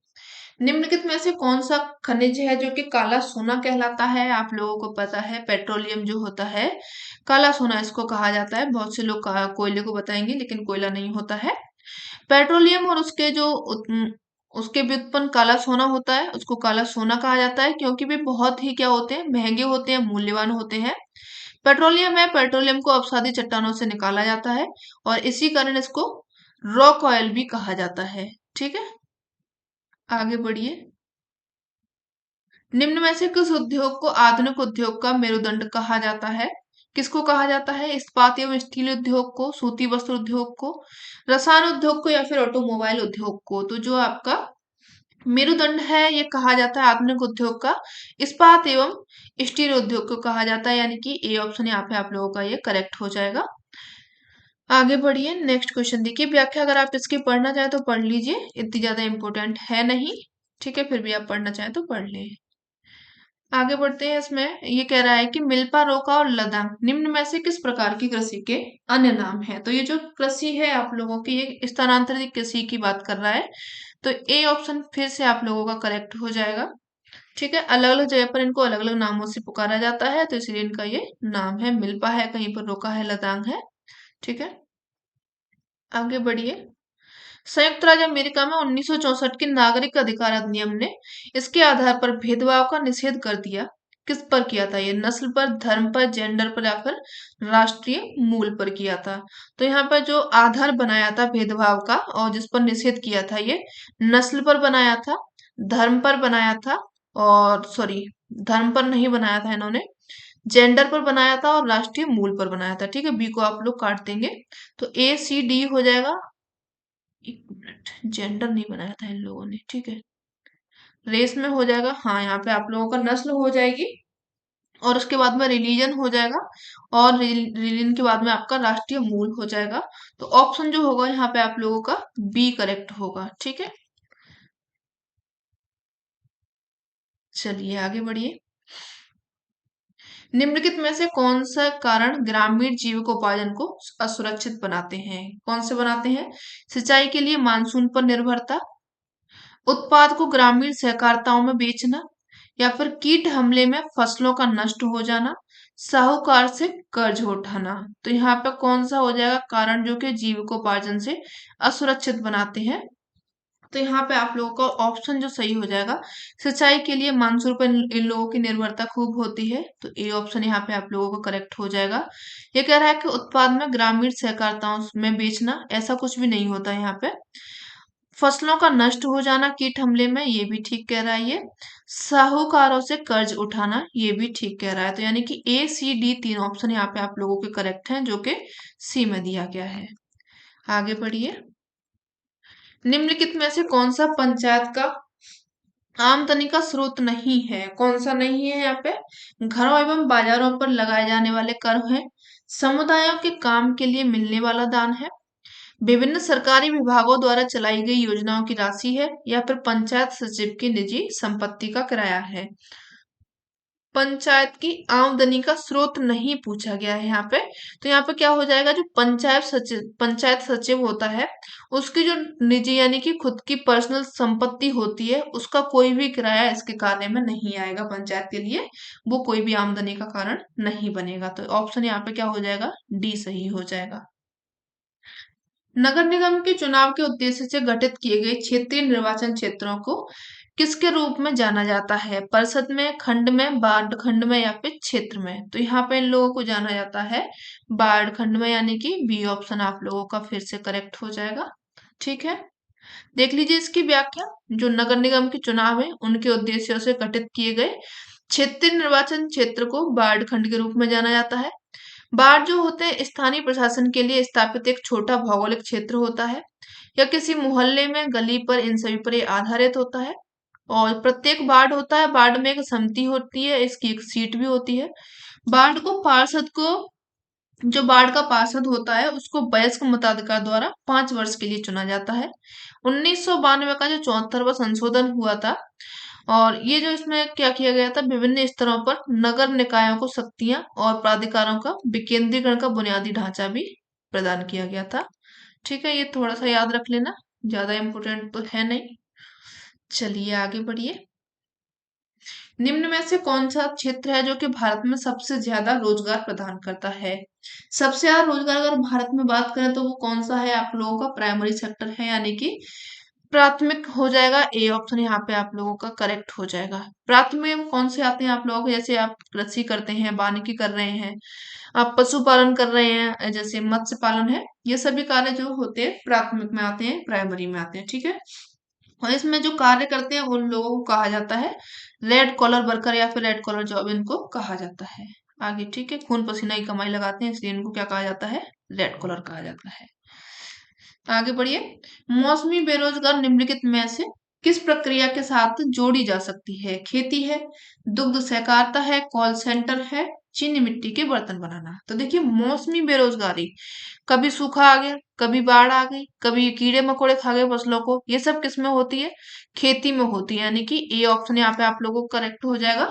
निम्नलिखित में से कौन सा खनिज है जो कि काला सोना कहलाता है? आप लोगों को पता है पेट्रोलियम जो होता है काला सोना इसको कहा जाता है। बहुत से लोग कोयले को बताएंगे, लेकिन कोयला नहीं होता है। पेट्रोलियम और उसके जो उसके व्युत्पन्न काला सोना होता है उसको काला सोना कहा जाता है, क्योंकि वे बहुत ही क्या होते हैं? महंगे होते हैं, मूल्यवान होते हैं। पेट्रोलियम है, पेट्रोलियम को अपसादी चट्टानों से निकाला जाता है और इसी कारण इसको रॉक ऑयल भी कहा जाता है। ठीक है, आगे बढ़िए। निम्न में से किस उद्योग को आधुनिक उद्योग का मेरुदंड कहा जाता है? किसको कहा जाता है? इस्पात एवं स्टील उद्योग को, सूती वस्त्र उद्योग को, रसायन उद्योग को, या फिर ऑटोमोबाइल उद्योग को? तो जो आपका मेरुदंड है ये कहा जाता है आधुनिक उद्योग का इस्पात एवं स्टील उद्योग को कहा जाता है, यानी कि ए ऑप्शन यहाँ पे आप लोगों का ये करेक्ट हो जाएगा। आगे बढ़िए, नेक्स्ट क्वेश्चन देखिए। व्याख्या अगर आप इसकी पढ़ना चाहें तो पढ़ लीजिए, इतनी ज्यादा इंपॉर्टेंट है नहीं, ठीक है, फिर भी आप पढ़ना चाहें तो पढ़ लें। आगे बढ़ते हैं। इसमें ये कह रहा है कि मिल्पा, रोका और लदांग निम्न में से किस प्रकार की कृषि के अन्य नाम है? तो ये जो कृषि है आप लोगों की, ये स्थानांतरित कृषि की बात कर रहा है, तो ए ऑप्शन फिर से आप लोगों का करेक्ट हो जाएगा। ठीक है, अलग अलग जगह पर इनको अलग अलग नामों से पुकारा जाता है, तो इसलिए इनका ये नाम है। मिल्पा है, कहीं पर रोका है, लदांग है। ठीक है, आगे बढ़िए। संयुक्त राज्य अमेरिका में 1964 के नागरिक अधिकार अधिनियम ने इसके आधार पर भेदभाव का निषेध कर दिया। किस पर किया था? ये नस्ल पर, धर्म पर, जेंडर पर, या फिर राष्ट्रीय मूल पर किया था? तो यहाँ पर जो आधार बनाया था भेदभाव का और जिस पर निषेध किया था, ये नस्ल पर बनाया था, धर्म पर बनाया था, और सॉरी, धर्म पर नहीं बनाया था इन्होंने, जेंडर पर बनाया था और राष्ट्रीय मूल पर बनाया था। ठीक है, बी को आप लोग काट देंगे, तो ए सी डी हो जाएगा। एक मिनट, जेंडर नहीं बनाया था इन लोगों ने। ठीक है, रेस में हो जाएगा, हाँ, यहाँ पे आप लोगों का नस्ल हो जाएगी, और उसके बाद में रिलीजन हो जाएगा, और रिलीजन के बाद में आपका राष्ट्रीय मूल हो जाएगा। तो ऑप्शन जो होगा यहाँ पे आप लोगों का बी करेक्ट होगा। ठीक है, चलिए आगे बढ़िए। निम्नलिखित में से कौन सा कारण ग्रामीण जीविकोपार्जन को असुरक्षित बनाते हैं? कौन से बनाते हैं? सिंचाई के लिए मानसून पर निर्भरता, उत्पाद को ग्रामीण सहकारिताओं में बेचना, या फिर कीट हमले में फसलों का नष्ट हो जाना, साहूकार से कर्ज उठाना? तो यहाँ पे कौन सा हो जाएगा कारण जो कि जीविकोपार्जन से असुरक्षित बनाते हैं? तो यहाँ पे आप लोगों का ऑप्शन जो सही हो जाएगा, सिंचाई के लिए मानसून पर इन लोगों की निर्भरता खूब होती है, तो ए ऑप्शन यहाँ पे आप लोगों को करेक्ट हो जाएगा। ये कह रहा है कि उत्पाद में ग्रामीण सहकारिताओं में बेचना, ऐसा कुछ भी नहीं होता यहाँ पे। फसलों का नष्ट हो जाना कीट हमले में, ये भी ठीक कह रहा है ये। साहूकारों से कर्ज उठाना, ये भी ठीक कह रहा है। तो यानी कि ए सी डी तीन ऑप्शन यहाँ पे आप लोगों के करेक्ट हैं, जो कि सी में दिया गया है। आगे बढ़िए। निम्नलिखित में से कौन सा पंचायत का आमदनी का स्रोत नहीं है? कौन सा नहीं है यहाँ पे? घरों एवं बाजारों पर लगाए जाने वाले कर हैं, समुदायों के काम के लिए मिलने वाला दान है, विभिन्न सरकारी विभागों द्वारा चलाई गई योजनाओं की राशि है, या फिर पंचायत सचिव की निजी संपत्ति का किराया है? पंचायत की आमदनी का स्रोत नहीं पूछा गया है यहाँ पे। तो यहाँ पे क्या हो जाएगा, जो पंचायत सचिव होता है, उसकी जो निजी यानी कि खुद की पर्सनल संपत्ति होती है, उसका कोई भी किराया इसके कार्य में नहीं आएगा पंचायत के लिए, वो कोई भी आमदनी का कारण नहीं बनेगा। तो ऑप्शन यहाँ पे क्या हो जाएगा, डी सही हो जाएगा। नगर निगम के चुनाव के उद्देश्य से गठित किए गए क्षेत्रीय निर्वाचन क्षेत्रों को किसके रूप में जाना जाता है? परिषद में, खंड में, वार्ड खंड में, या फिर क्षेत्र में? तो यहाँ पे इन लोगों को जाना जाता है वार्ड खंड में, यानी कि बी ऑप्शन आप लोगों का फिर से करेक्ट हो जाएगा। ठीक है, देख लीजिए इसकी व्याख्या। जो नगर निगम के चुनाव है उनके उद्देश्यों से गठित किए गए क्षेत्रीय निर्वाचन क्षेत्र को वार्ड खंड के रूप में जाना जाता है। वार्ड जो होते हैं स्थानीय प्रशासन के लिए स्थापित एक छोटा भौगोलिक क्षेत्र होता है, या किसी मोहल्ले में, गली पर, इन सभी पर ये आधारित होता है। और प्रत्येक वार्ड होता है, वार्ड में एक समिति होती है, इसकी एक सीट भी होती है। वार्ड को पार्षद को, जो वार्ड का पार्षद होता है, उसको वयस्क मताधिकार द्वारा 5 वर्ष के लिए चुना जाता है। 1992 का जो 74वां संशोधन हुआ था, और ये जो इसमें क्या किया गया था, विभिन्न स्तरों पर नगर निकायों को शक्तियां और प्राधिकारों का विकेंद्रीकरण का बुनियादी ढांचा भी प्रदान किया गया था। ठीक है, ये थोड़ा सा याद रख लेना, ज्यादा इम्पोर्टेंट तो है नहीं। चलिए आगे बढ़िए। निम्न में से कौन सा क्षेत्र है जो कि भारत में सबसे ज्यादा रोजगार प्रदान करता है? सबसे ज्यादा रोजगार अगर भारत में बात करें तो वो कौन सा है? आप लोगों का प्राइमरी सेक्टर है, यानी कि प्राथमिक हो जाएगा। ए ऑप्शन यहाँ पे आप लोगों का करेक्ट हो जाएगा। प्राथमिक में कौन से आते हैं आप लोगों को? जैसे आप कृषि करते हैं, वानिकी कर रहे हैं, आप पशुपालन कर रहे हैं, जैसे मत्स्य पालन है, ये सभी कार्य जो होते हैं प्राथमिक में आते हैं, प्राइमरी में आते हैं। ठीक है, और इसमें जो कार्य करते हैं उन लोगों को कहा जाता है रेड कॉलर वर्कर या फिर रेड कॉलर जॉब इनको कहा जाता है। आगे ठीक है, खून पसीना की कमाई लगाते हैं इसलिए इनको क्या कहा जाता है, रेड कॉलर कहा जाता है। आगे बढ़िए, मौसमी बेरोजगार निम्नलिखित में से किस प्रक्रिया के साथ जोड़ी जा सकती है? खेती है, दुग्ध सहकारिता है, कॉल सेंटर है, चीनी मिट्टी के बर्तन बनाना। तो देखिए मौसमी बेरोजगारी, कभी सूखा आ गया, कभी बाढ़ आ गई, कभी कीड़े मकोड़े खा गए फसलों को, ये सब किस में होती है, खेती में होती है। यानी कि ए ऑप्शन यहाँ पे आप लोगों को करेक्ट हो जाएगा,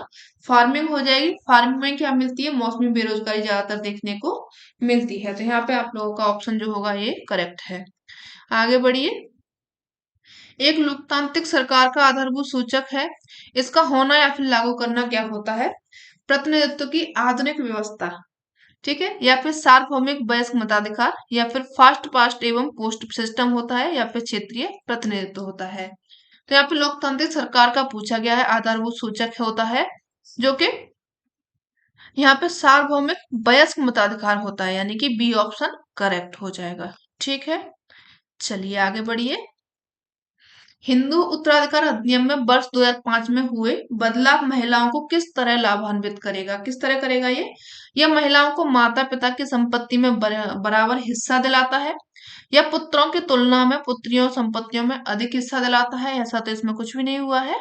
फार्मिंग हो जाएगी। फार्मिंग में क्या मिलती है, मौसमी बेरोजगारी ज्यादातर देखने को मिलती है, तो यहाँ पे आप लोगों का ऑप्शन जो होगा ये करेक्ट है। आगे बढ़िए, एक लोकतांत्रिक सरकार का आधारभूत सूचक है, इसका होना या फिर लागू करना क्या होता है, प्रतिनिधित्व की आधुनिक व्यवस्था, ठीक है, या फिर सार्वभौमिक वयस्क मताधिकार, या फिर फास्ट पास्ट एवं पोस्ट सिस्टम होता है, या फिर क्षेत्रीय प्रतिनिधित्व होता है। तो यहाँ पे लोकतांत्रिक सरकार का पूछा गया है, आधारभूत सूचक होता है जो कि यहाँ पे सार्वभौमिक वयस्क मताधिकार होता है, यानी कि बी ऑप्शन करेक्ट हो जाएगा। ठीक है, चलिए आगे बढ़िए। हिंदू उत्तराधिकार अधिनियम में वर्ष 2005 में हुए बदलाव महिलाओं को किस तरह लाभान्वित करेगा, किस तरह करेगा ये? यह महिलाओं को माता पिता की संपत्ति में बराबर हिस्सा दिलाता है, या पुत्रों की तुलना में पुत्रियों संपत्तियों में अधिक हिस्सा दिलाता है? ऐसा तो इसमें कुछ भी नहीं हुआ है,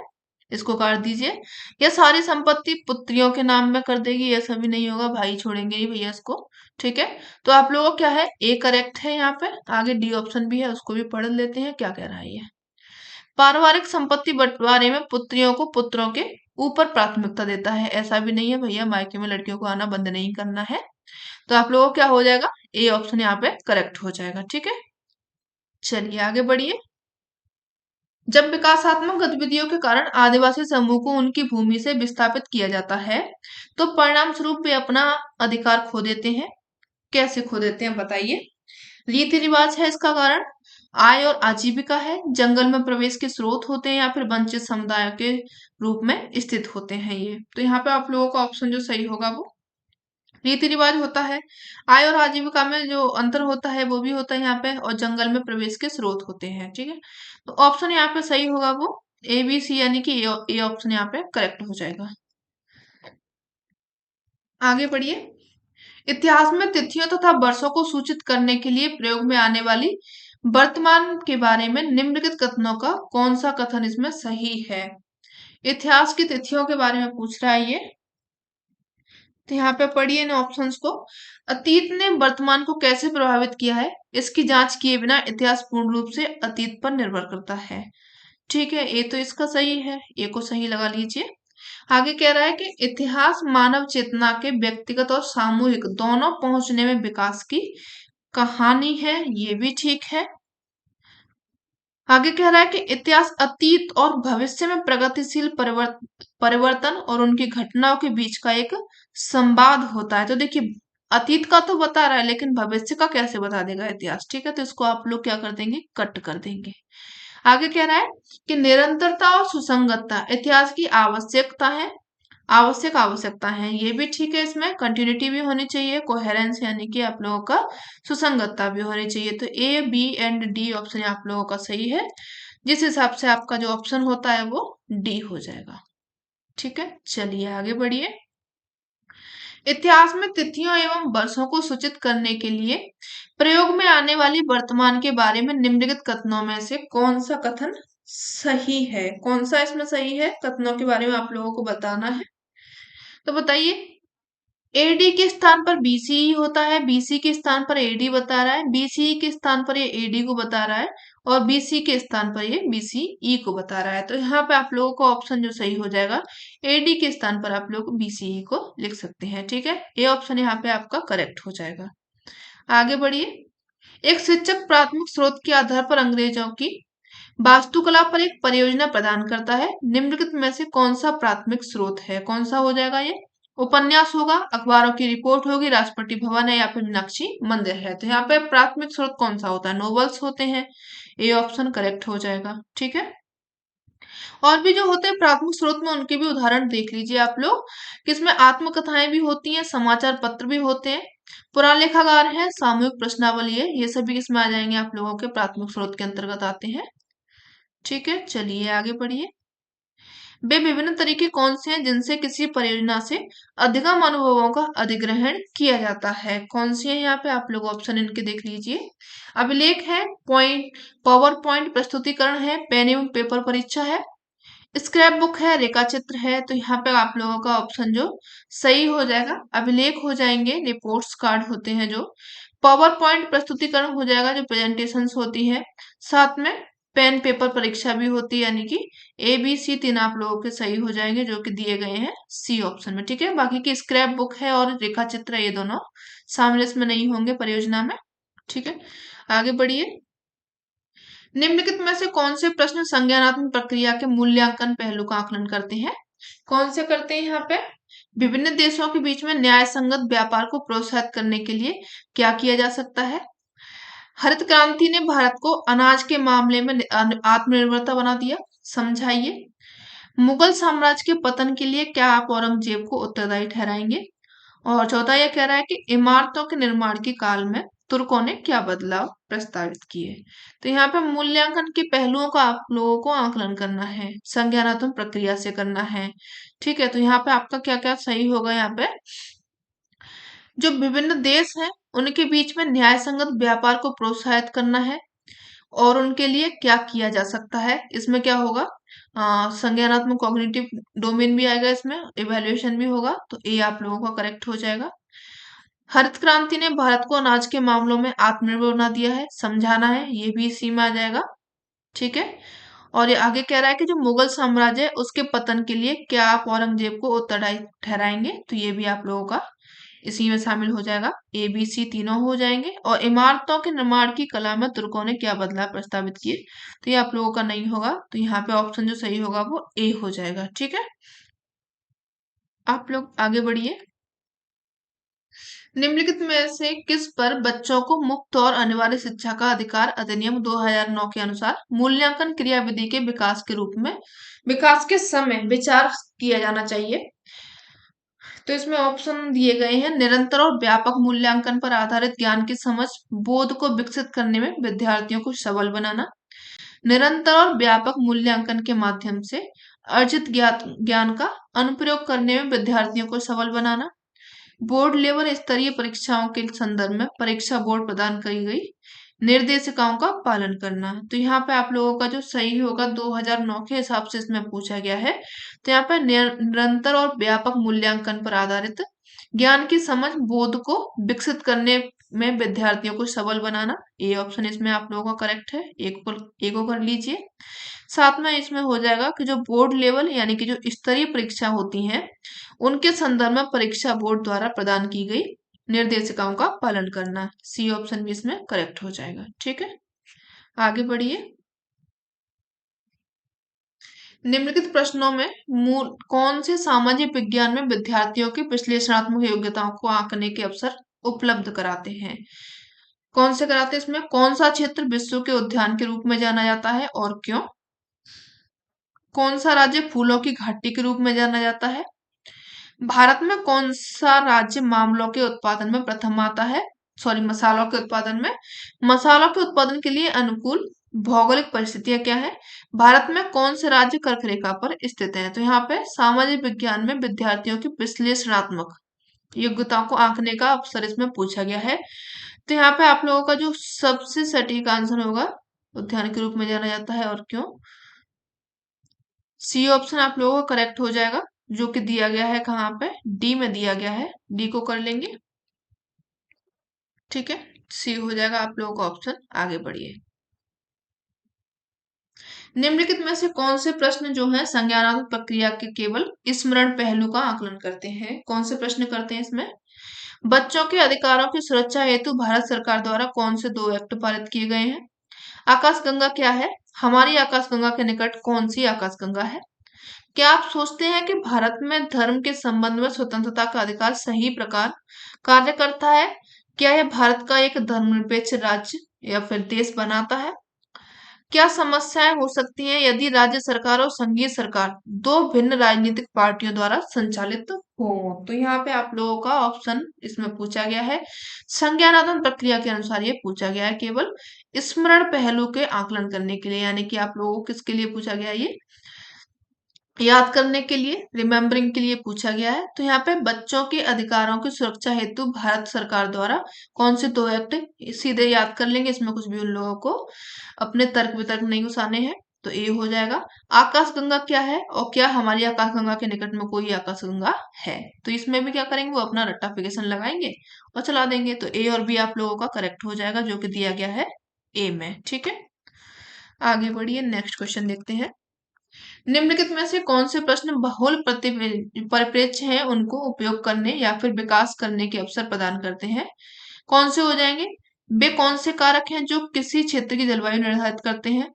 इसको काट दीजिए। यह सारी संपत्ति पुत्रियों के नाम में कर देगी, ऐसा भी नहीं होगा, भाई छोड़ेंगे नहीं भैया इसको। ठीक है, तो आप लोगों को क्या है, ए करेक्ट है यहाँ पे। आगे डी ऑप्शन भी है, उसको भी पढ़ लेते हैं क्या कह रहा है ये। पारिवारिक संपत्ति बंटवारे में पुत्रियों को पुत्रों के ऊपर प्राथमिकता देता है, ऐसा भी नहीं है भैया, मायके में लड़कियों को आना बंद नहीं करना है। तो आप लोगों को क्या हो जाएगा, ए ऑप्शन यहाँ पे करेक्ट हो जाएगा। ठीक है, चलिए आगे बढ़िए। जब विकासात्मक गतिविधियों के कारण आदिवासी समूह को उनकी भूमि से विस्थापित किया जाता है तो परिणाम स्वरूप वे अपना अधिकार खो देते हैं। कैसे खो देते हैं बताइए? रीति रिवाज है इसका कारण, आय और आजीविका है, जंगल में प्रवेश के स्रोत होते हैं, या फिर वंचित समुदाय के रूप में स्थित होते हैं ये। तो यहाँ पे आप लोगों का ऑप्शन जो सही होगा वो रीति रिवाज होता है, आय और आजीविका में जो अंतर होता है वो भी होता है यहाँ पे, और जंगल में प्रवेश के स्रोत होते हैं। ठीक है, तो ऑप्शन यहाँ पे सही होगा वो ए बी सी, यानी कि ए ऑप्शन यहाँ पे करेक्ट हो जाएगा। आगे बढ़िए, इतिहास में तिथियों तथा वर्षों को सूचित करने के लिए प्रयोग में आने वाली वर्तमान के बारे में निम्नलिखित कथनों का कौन सा कथन इसमें सही है? इतिहास की तिथियों के बारे में पूछ रहा है ये, तो यहाँ पे पढ़िए इन ऑप्शंस को। अतीत ने वर्तमान को कैसे प्रभावित किया है, इसकी जांच किए बिना इतिहास पूर्ण रूप से अतीत पर निर्भर करता है। ठीक है, ये तो इसका सही है, ये को सही लगा लीजिए। आगे कह रहा है कि इतिहास मानव चेतना के व्यक्तिगत और सामूहिक दोनों पहुंचने में विकास की कहानी है, ये भी ठीक है। आगे कह रहा है कि इतिहास अतीत और भविष्य में प्रगतिशील परिवर्तन और उनकी घटनाओं के बीच का एक संवाद होता है। तो देखिए अतीत का तो बता रहा है लेकिन भविष्य का कैसे बता देगा इतिहास? ठीक है, तो इसको आप लोग क्या कर देंगे, कट कर देंगे। आगे कह रहा है कि निरंतरता और सुसंगतता इतिहास की आवश्यकता है, आवश्यकता है, ये भी ठीक है। इसमें कंटिन्यूटी भी होनी चाहिए, कोहेरेंस यानी कि आप लोगों का सुसंगतता भी होनी चाहिए। तो A B and D option आप लोगों का सही है, जिस हिसाब से आपका जो ऑप्शन होता है वो डी हो जाएगा। ठीक है, चलिए आगे बढ़िए। इतिहास में तिथियों एवं वर्षों को सूचित करने के लिए प्रयोग में आने वाली वर्तमान के बारे में निम्नलिखित कथनों में से कौन सा कथन सही है? कौन सा इसमें सही है, कथनों के बारे में आप लोगों को बताना है। तो बताइए, एडी के स्थान पर बीसीई होता है, बीसी के स्थान पर एडी बता रहा है, बीसीई के स्थान पर ये एडी को बता रहा है, और बीसी के स्थान पर ये बीसीई को बता रहा है। तो यहाँ पे आप लोगों का ऑप्शन जो सही हो जाएगा, एडी के स्थान पर आप लोग बीसीई को लिख सकते हैं। ठीक है, ये ऑप्शन यहाँ पे आपका करेक्ट हो जाएगा। आगे बढ़िए, एक शिक्षक प्राथमिक स्रोत के आधार पर अंग्रेजों की वास्तुकला पर एक परियोजना प्रदान करता है, निम्नलिखित में से कौन सा प्राथमिक स्रोत है? कौन सा हो जाएगा ये? उपन्यास होगा, अखबारों की रिपोर्ट होगी, राष्ट्रपति भवन है, या फिर मीनाक्षी मंदिर है। तो यहाँ पे प्राथमिक स्रोत कौन सा होता है? नोवेल्स होते हैं, ये ऑप्शन करेक्ट हो जाएगा। ठीक है, और भी जो होते हैं प्राथमिक स्रोत में उनके भी उदाहरण देख लीजिए आप लोग, किसमें आत्मकथाएं भी होती हैं, समाचार पत्र भी होते हैं, पुरालेखागार है, सामूहिक प्रश्नावली है, ये सभी किसमें आ जाएंगे, आप लोगों के प्राथमिक स्रोत के अंतर्गत आते हैं। ठीक है, चलिए आगे बढ़िए। वे विभिन्न तरीके कौन से हैं जिनसे किसी परियोजना से अधिगम अनुभवों का अधिग्रहण किया जाता है? कौन सी है यहाँ पे? आप लोग ऑप्शन इनके देख लीजिए। अभिलेख है, पॉइंट पावर पॉइंट प्रस्तुतिकरण है, पेन एवं पेपर परीक्षा है, स्क्रैप बुक है, रेखा चित्र है। तो यहाँ पे आप लोगों का ऑप्शन जो सही हो जाएगा, अभिलेख हो जाएंगे, रिपोर्ट्स कार्ड होते हैं जो, पावर पॉइंट प्रस्तुतिकरण हो जाएगा जो प्रेजेंटेशंस होती है, साथ में पेन पेपर परीक्षा भी होती है, यानी कि ए बी सी तीन आप लोगों के सही हो जाएंगे जो कि दिए गए हैं सी ऑप्शन में। ठीक है, बाकी की स्क्रैप बुक है और रेखा चित्र ये दोनों शामिल इसमें नहीं होंगे परियोजना में। ठीक है, आगे बढ़िए। निम्नलिखित में से कौन से प्रश्न संज्ञानात्मक प्रक्रिया के मूल्यांकन पहलू का आकलन करते हैं? कौन से करते हैं यहाँ पे? विभिन्न देशों के बीच में न्याय संगत व्यापार को प्रोत्साहित करने के लिए क्या किया जा सकता है? हरित क्रांति ने भारत को अनाज के मामले में आत्मनिर्भरता बना दिया, समझाइए। मुगल साम्राज्य के पतन के लिए क्या आप औरंगजेब को उत्तरदायी ठहराएंगे? और चौथा यह कह रहा है कि इमारतों के निर्माण के काल में तुर्कों ने क्या बदलाव प्रस्तावित किए? तो यहाँ पे मूल्यांकन के पहलुओं का आप लोगों को आकलन करना है, संज्ञानात्मक प्रक्रिया से करना है। ठीक है, तो यहाँ पे आपका क्या क्या सही होगा? यहाँ पे जो विभिन्न देश हैं उनके बीच में न्याय संगत व्यापार को प्रोत्साहित करना है और उनके लिए क्या किया जा सकता है, इसमें क्या होगा? संज्ञानात्मक कॉग्निटिव डोमेन भी आएगा, इसमें इवेल्युएशन भी होगा, तो ए आप लोगों का करेक्ट हो जाएगा। हरित क्रांति ने भारत को अनाज के मामलों में आत्मनिर्भर बना दिया है, समझाना है, ये भी इसी में आ जाएगा। ठीक है, और ये आगे कह रहा है कि जो मुगल साम्राज्य है उसके पतन के लिए क्या आप औरंगजेब को उत्तरदायी ठहराएंगे? तो ये भी आप लोगों का इसी में शामिल हो जाएगा, ए बी सी तीनों हो जाएंगे। और इमारतों के निर्माण की कला में तुर्कों ने क्या बदलाव प्रस्तावित किए? तो ये आप लोगों का नहीं होगा, तो यहाँ पे ऑप्शन जो सही होगा वो ए हो जाएगा। ठीक है, आप लोग आगे बढ़िए। निम्नलिखित में से किस पर बच्चों को मुफ्त और अनिवार्य शिक्षा का अधिकार अधिनियम 2009 के अनुसार मूल्यांकन क्रियाविधि के विकास के रूप में विकास के समय विचार किया जाना चाहिए? तो इसमें ऑप्शन दिए गए हैं, निरंतर और व्यापक मूल्यांकन पर आधारित ज्ञान की समझ बोध को विकसित करने में विद्यार्थियों को सबल बनाना, निरंतर और व्यापक मूल्यांकन के माध्यम से अर्जित ज्ञान का अनुप्रयोग करने में विद्यार्थियों को सबल बनाना, बोर्ड लेवल स्तरीय परीक्षाओं के संदर्भ में परीक्षा बोर्ड प्रदान करी गई निर्देशिकाओं का पालन करना। तो यहाँ पे आप लोगों का जो सही होगा 2009 के हिसाब से इसमें पूछा गया है। तो यहाँ पे निरंतर और व्यापक मूल्यांकन पर आधारित ज्ञान की समझ बोध को विकसित करने में विद्यार्थियों को सबल बनाना, ये ऑप्शन इसमें आप लोगों का करेक्ट है, एक को कर लीजिए। साथ में इसमें हो जाएगा कि जो बोर्ड लेवल यानी कि जो स्तरीय परीक्षा होती हैं उनके संदर्भ में परीक्षा बोर्ड द्वारा प्रदान की गई निर्देशिकाओं का पालन करना, सी ऑप्शन भी इसमें करेक्ट हो जाएगा। ठीक है, आगे बढ़िए। निम्नलिखित प्रश्नों में मूल कौन से सामाजिक विज्ञान में विद्यार्थियों की विश्लेषणात्मक योग्यताओं को आंकने के अवसर उपलब्ध कराते हैं? कौन से कराते हैं? इसमें कौन सा क्षेत्र विश्व के उद्यान के रूप में जाना जाता है और क्यों? कौन सा राज्य फूलों की घाटी के रूप में जाना जाता है? भारत में कौन सा राज्य मामलों के उत्पादन में प्रथम आता है? सॉरी, मसालों के उत्पादन में। मसालों के उत्पादन के लिए अनुकूल भौगोलिक परिस्थितियां क्या है? भारत में कौन से राज्य कर्क रेखा पर स्थित है? तो यहाँ पे सामाजिक विज्ञान में विद्यार्थियों की विश्लेषणात्मक योग्यताओं को आंकने का अवसर इसमें पूछा गया है। तो यहाँ पे आप लोगों का जो सबसे सटीक आंसर होगा, उद्यान के रूप में जाना जाता है और क्यों, सी ऑप्शन आप लोगों का करेक्ट हो जाएगा, जो कि दिया गया है कहाँ पे, डी में दिया गया है, डी को कर लेंगे। ठीक है, सी हो जाएगा आप लोगों का ऑप्शन। आगे बढ़िए। निम्नलिखित में से कौन से प्रश्न जो है संज्ञानात्मक प्रक्रिया के केवल स्मरण पहलू का आकलन करते हैं? कौन से प्रश्न करते हैं इसमें? बच्चों के अधिकारों की सुरक्षा हेतु भारत सरकार द्वारा कौन से 2 एक्ट पारित किए गए हैं? आकाशगंगा क्या है? हमारी आकाशगंगा के निकट कौन सी आकाशगंगा है? क्या आप सोचते हैं कि भारत में धर्म के संबंध में स्वतंत्रता का अधिकार सही प्रकार कार्य करता है? क्या यह भारत का एक धर्मनिरपेक्ष राज्य या फिर देश बनाता है? क्या समस्याएं हो सकती हैं यदि राज्य सरकार और संघीय सरकार दो भिन्न राजनीतिक पार्टियों द्वारा संचालित हो? तो यहाँ पे आप लोगों का ऑप्शन इसमें पूछा गया है। संज्ञानात्मक प्रक्रिया के अनुसार ये पूछा गया है, केवल स्मरण पहलू के आकलन करने के लिए, यानी कि आप लोगों को किसके लिए पूछा गया है, ये याद करने के लिए, रिमेम्बरिंग के लिए पूछा गया है। तो यहाँ पे बच्चों के अधिकारों की सुरक्षा हेतु भारत सरकार द्वारा कौन से दो एक्ट, सीधे याद कर लेंगे, इसमें कुछ भी उन लोगों को अपने तर्क वितर्क नहीं घुसाने हैं। तो ए हो जाएगा। आकाशगंगा क्या है और क्या हमारी आकाशगंगा के निकट में कोई आकाशगंगा है? तो इसमें भी क्या करेंगे, वो अपना रट्टाफिकेशन लगाएंगे और चला देंगे। तो ए और बी आप लोगों का करेक्ट हो जाएगा, जो कि दिया गया है ए में। ठीक है, आगे बढ़िए, नेक्स्ट क्वेश्चन देखते हैं। निम्नलिखित में से कौन से प्रश्न बहुल परिप्रेक्ष्य हैं, उनको उपयोग करने या फिर विकास करने के अवसर प्रदान करते हैं? कौन से हो जाएंगे? वे कौन से कारक हैं जो किसी क्षेत्र की जलवायु निर्धारित करते हैं?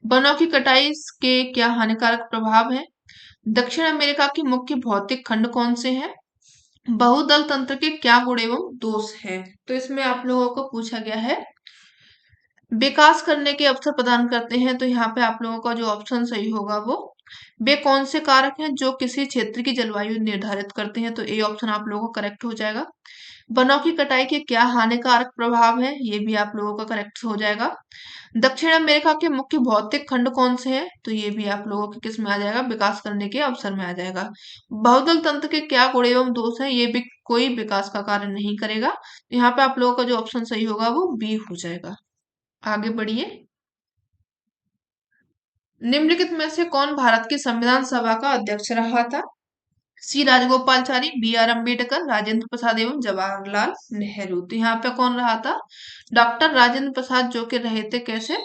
वनों की कटाई के क्या हानिकारक प्रभाव हैं? दक्षिण अमेरिका के मुख्य भौतिक खंड कौन से हैं? बहुदल तंत्र के क्या गुण एवं दोष हैं? तो इसमें आप लोगों को पूछा गया है विकास करने के अवसर प्रदान करते हैं। तो यहाँ पे आप लोगों का जो ऑप्शन सही होगा वो, वे कौन से कारक हैं जो किसी क्षेत्र की जलवायु निर्धारित करते हैं? तो ए ऑप्शन आप लोगों का करेक्ट हो जाएगा। वनों की कटाई के क्या हानिकारक प्रभाव है, ये भी आप लोगों का करेक्ट हो जाएगा। दक्षिण अमेरिका के मुख्य भौतिक खंड कौन से हैं? तो ये भी आप लोगों के किस में आ जाएगा, विकास करने के अवसर में आ जाएगा। बहुदल तंत्र के क्या गुण एवं दोष है, ये भी कोई विकास का कार्य नहीं करेगा। यहाँ पे आप लोगों का जो ऑप्शन सही होगा वो बी हो जाएगा। आगे बढ़िए। निम्नलिखित में से कौन भारत की संविधान सभा का अध्यक्ष रहा था? सी राजगोपालचारी, बी आर अम्बेडकर, राजेंद्र प्रसाद एवं जवाहरलाल नेहरू। तो यहाँ पे कौन रहा था? डॉक्टर राजेंद्र प्रसाद, जो कि रहे थे कैसे,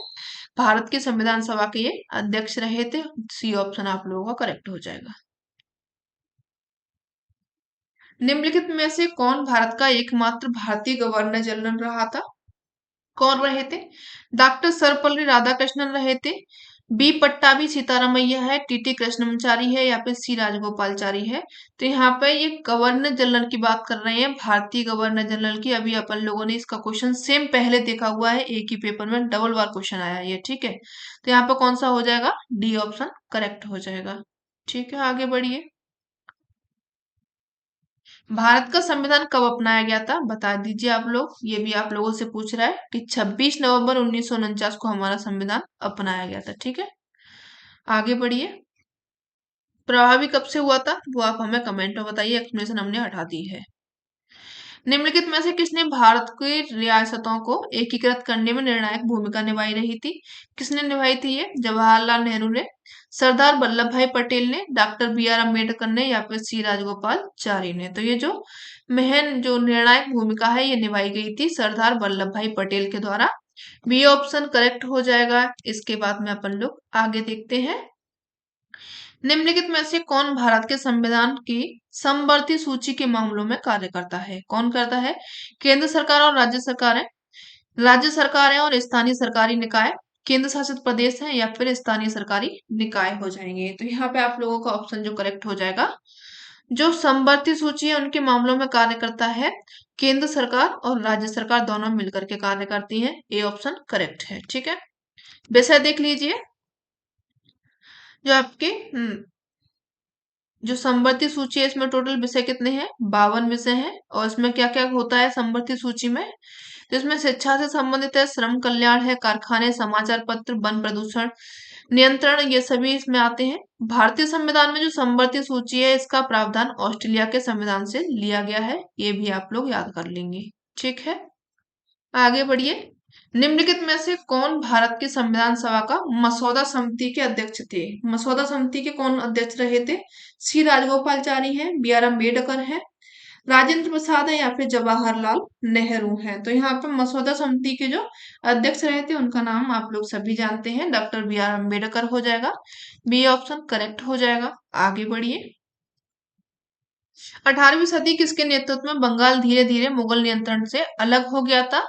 भारत की संविधान सभा के ये अध्यक्ष रहे थे। सी ऑप्शन आप लोगों का करेक्ट हो जाएगा। निम्नलिखित में से कौन भारत का एकमात्र भारतीय गवर्नर जनरल रहा था? कौन रहे थे? डॉक्टर सर्वपल्ली राधाकृष्णन रहे थे, बी पट्टाभी सीतारामैया है, टीटी कृष्णमाचारी है, या फिर सी राजगोपालचारी है। तो यहाँ पे ये गवर्नर जनरल की बात कर रहे हैं, भारतीय गवर्नर जनरल की। अभी अपन लोगों ने इसका क्वेश्चन सेम पहले देखा हुआ है, एक ही पेपर में डबल बार क्वेश्चन आया है ये। ठीक है, तो यहाँ पे कौन सा हो जाएगा? डी ऑप्शन करेक्ट हो जाएगा। ठीक है, आगे बढ़िए। भारत का संविधान कब अपनाया गया था, बता दीजिए आप लोग। ये भी आप लोगों से पूछ रहा है कि 26 नवंबर 1949 को हमारा संविधान अपनाया गया था। ठीक है, आगे बढ़िए। प्रभावी कब से हुआ था, वो आप हमें कमेंट में बताइए, एक्सप्लेनेशन हमने हटा दी है। निम्नलिखित में से किसने भारत की रियासतों को एकीकृत करने में निर्णायक भूमिका निभाई रही थी? किसने निभाई थी ये? जवाहरलाल नेहरू ने, सरदार वल्लभ भाई पटेल ने, डॉक्टर बी आर अम्बेडकर ने, या फिर सी राजगोपालचारी ने? तो ये जो महन जो निर्णायक भूमिका है ये निभाई गई थी सरदार वल्लभ भाई पटेल के द्वारा। बी ऑप्शन करेक्ट हो जाएगा। इसके बाद में अपन लोग आगे देखते हैं। निम्नलिखित में से कौन भारत के संविधान की समवर्ती सूची के मामलों में कार्य करता है? कौन करता है? केंद्र सरकार और राज्य सरकारें, राज्य सरकारें और स्थानीय सरकारी निकाय, केंद्र शासित प्रदेश है, या फिर स्थानीय सरकारी निकाय हो जाएंगे। तो यहाँ पे आप लोगों का ऑप्शन जो करेक्ट हो जाएगा, जो समवर्ती सूची है उनके मामलों में कार्य करता है केंद्र सरकार और राज्य सरकार दोनों मिलकर के कार्य करती हैं। ए ऑप्शन करेक्ट है। ठीक है, विषय देख लीजिए। जो आपके जो समवर्ती सूची है इसमें टोटल विषय कितने हैं? 52 विषय हैं। और इसमें क्या क्या होता है समवर्ती सूची में? तो इसमें शिक्षा से संबंधित है, श्रम कल्याण है, कारखाने, समाचार पत्र, वन प्रदूषण नियंत्रण, ये सभी इसमें आते हैं। भारतीय संविधान में जो समवर्ती सूची है इसका प्रावधान ऑस्ट्रेलिया के संविधान से लिया गया है, ये भी आप लोग याद कर लेंगे। ठीक है, आगे बढ़िए। निम्नलिखित में से कौन भारत की संविधान सभा का मसौदा समिति के अध्यक्ष थे? मसौदा समिति के कौन अध्यक्ष रहे थे? सी राजगोपालचारी हैं, बी आर अम्बेडकर हैं, राजेंद्र प्रसाद है, या फिर जवाहरलाल नेहरू हैं? तो यहाँ पे मसौदा समिति के जो अध्यक्ष रहे थे उनका नाम आप लोग सभी जानते हैं, डॉक्टर बी आर अम्बेडकर हो जाएगा। बी ऑप्शन करेक्ट हो जाएगा। आगे बढ़िए। 18वीं सदी किसके नेतृत्व में बंगाल धीरे धीरे मुगल नियंत्रण से अलग हो गया था?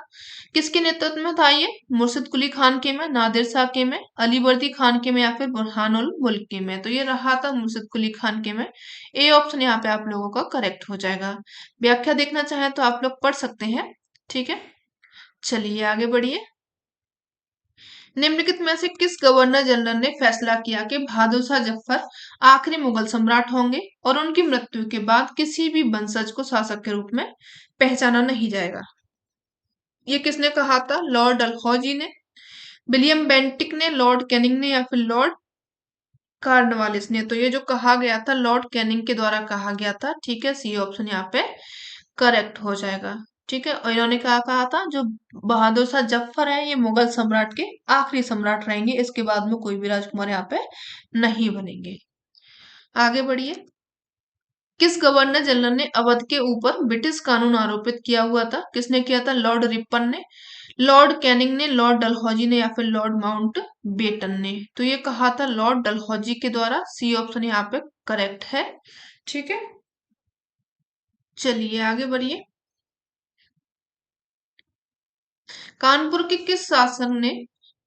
किसके नेतृत्व में था ये? मुर्शिद कुली खान के में, नादिर शाह के में, अलीवर्दी खान के में, या फिर बुरहानुल मुल्क के में? तो ये रहा था मुर्शिद कुली खान के में। ए ऑप्शन यहाँ पे आप लोगों का करेक्ट हो जाएगा। व्याख्या देखना चाहें तो आप लोग पढ़ सकते हैं। ठीक है, चलिए आगे बढ़िए। निम्नलिखित में से किस गवर्नर जनरल ने फैसला किया कि बहादुर शाह जफर आखिरी मुगल सम्राट होंगे और उनकी मृत्यु के बाद किसी भी वंशज को शासक के रूप में पहचाना नहीं जाएगा? ये किसने कहा था? लॉर्ड डलहौजी ने, विलियम बेंटिक ने, लॉर्ड कैनिंग ने, या फिर लॉर्ड कार्नवालिस ने? तो ये जो कहा गया था लॉर्ड कैनिंग के द्वारा कहा गया था। ठीक है, सी ऑप्शन यहाँ पे करेक्ट हो जाएगा। ठीक है, और इन्होंने क्या कहा था? जो बहादुर शाह जफर है ये मुगल सम्राट के आखिरी सम्राट रहेंगे, इसके बाद में कोई भी राजकुमार यहाँ पे नहीं बनेंगे। आगे बढ़िए। किस गवर्नर जनरल ने अवध के ऊपर ब्रिटिश कानून आरोपित किया हुआ था? किसने किया था? लॉर्ड रिपन ने, लॉर्ड कैनिंग ने, लॉर्ड डलहौजी ने, या फिर लॉर्ड माउंट बेटन ने? तो ये कहा था लॉर्ड डलहौजी के द्वारा। सी ऑप्शन यहाँ पे करेक्ट है। ठीक है, चलिए आगे बढ़िए। कानपुर के किस शासक ने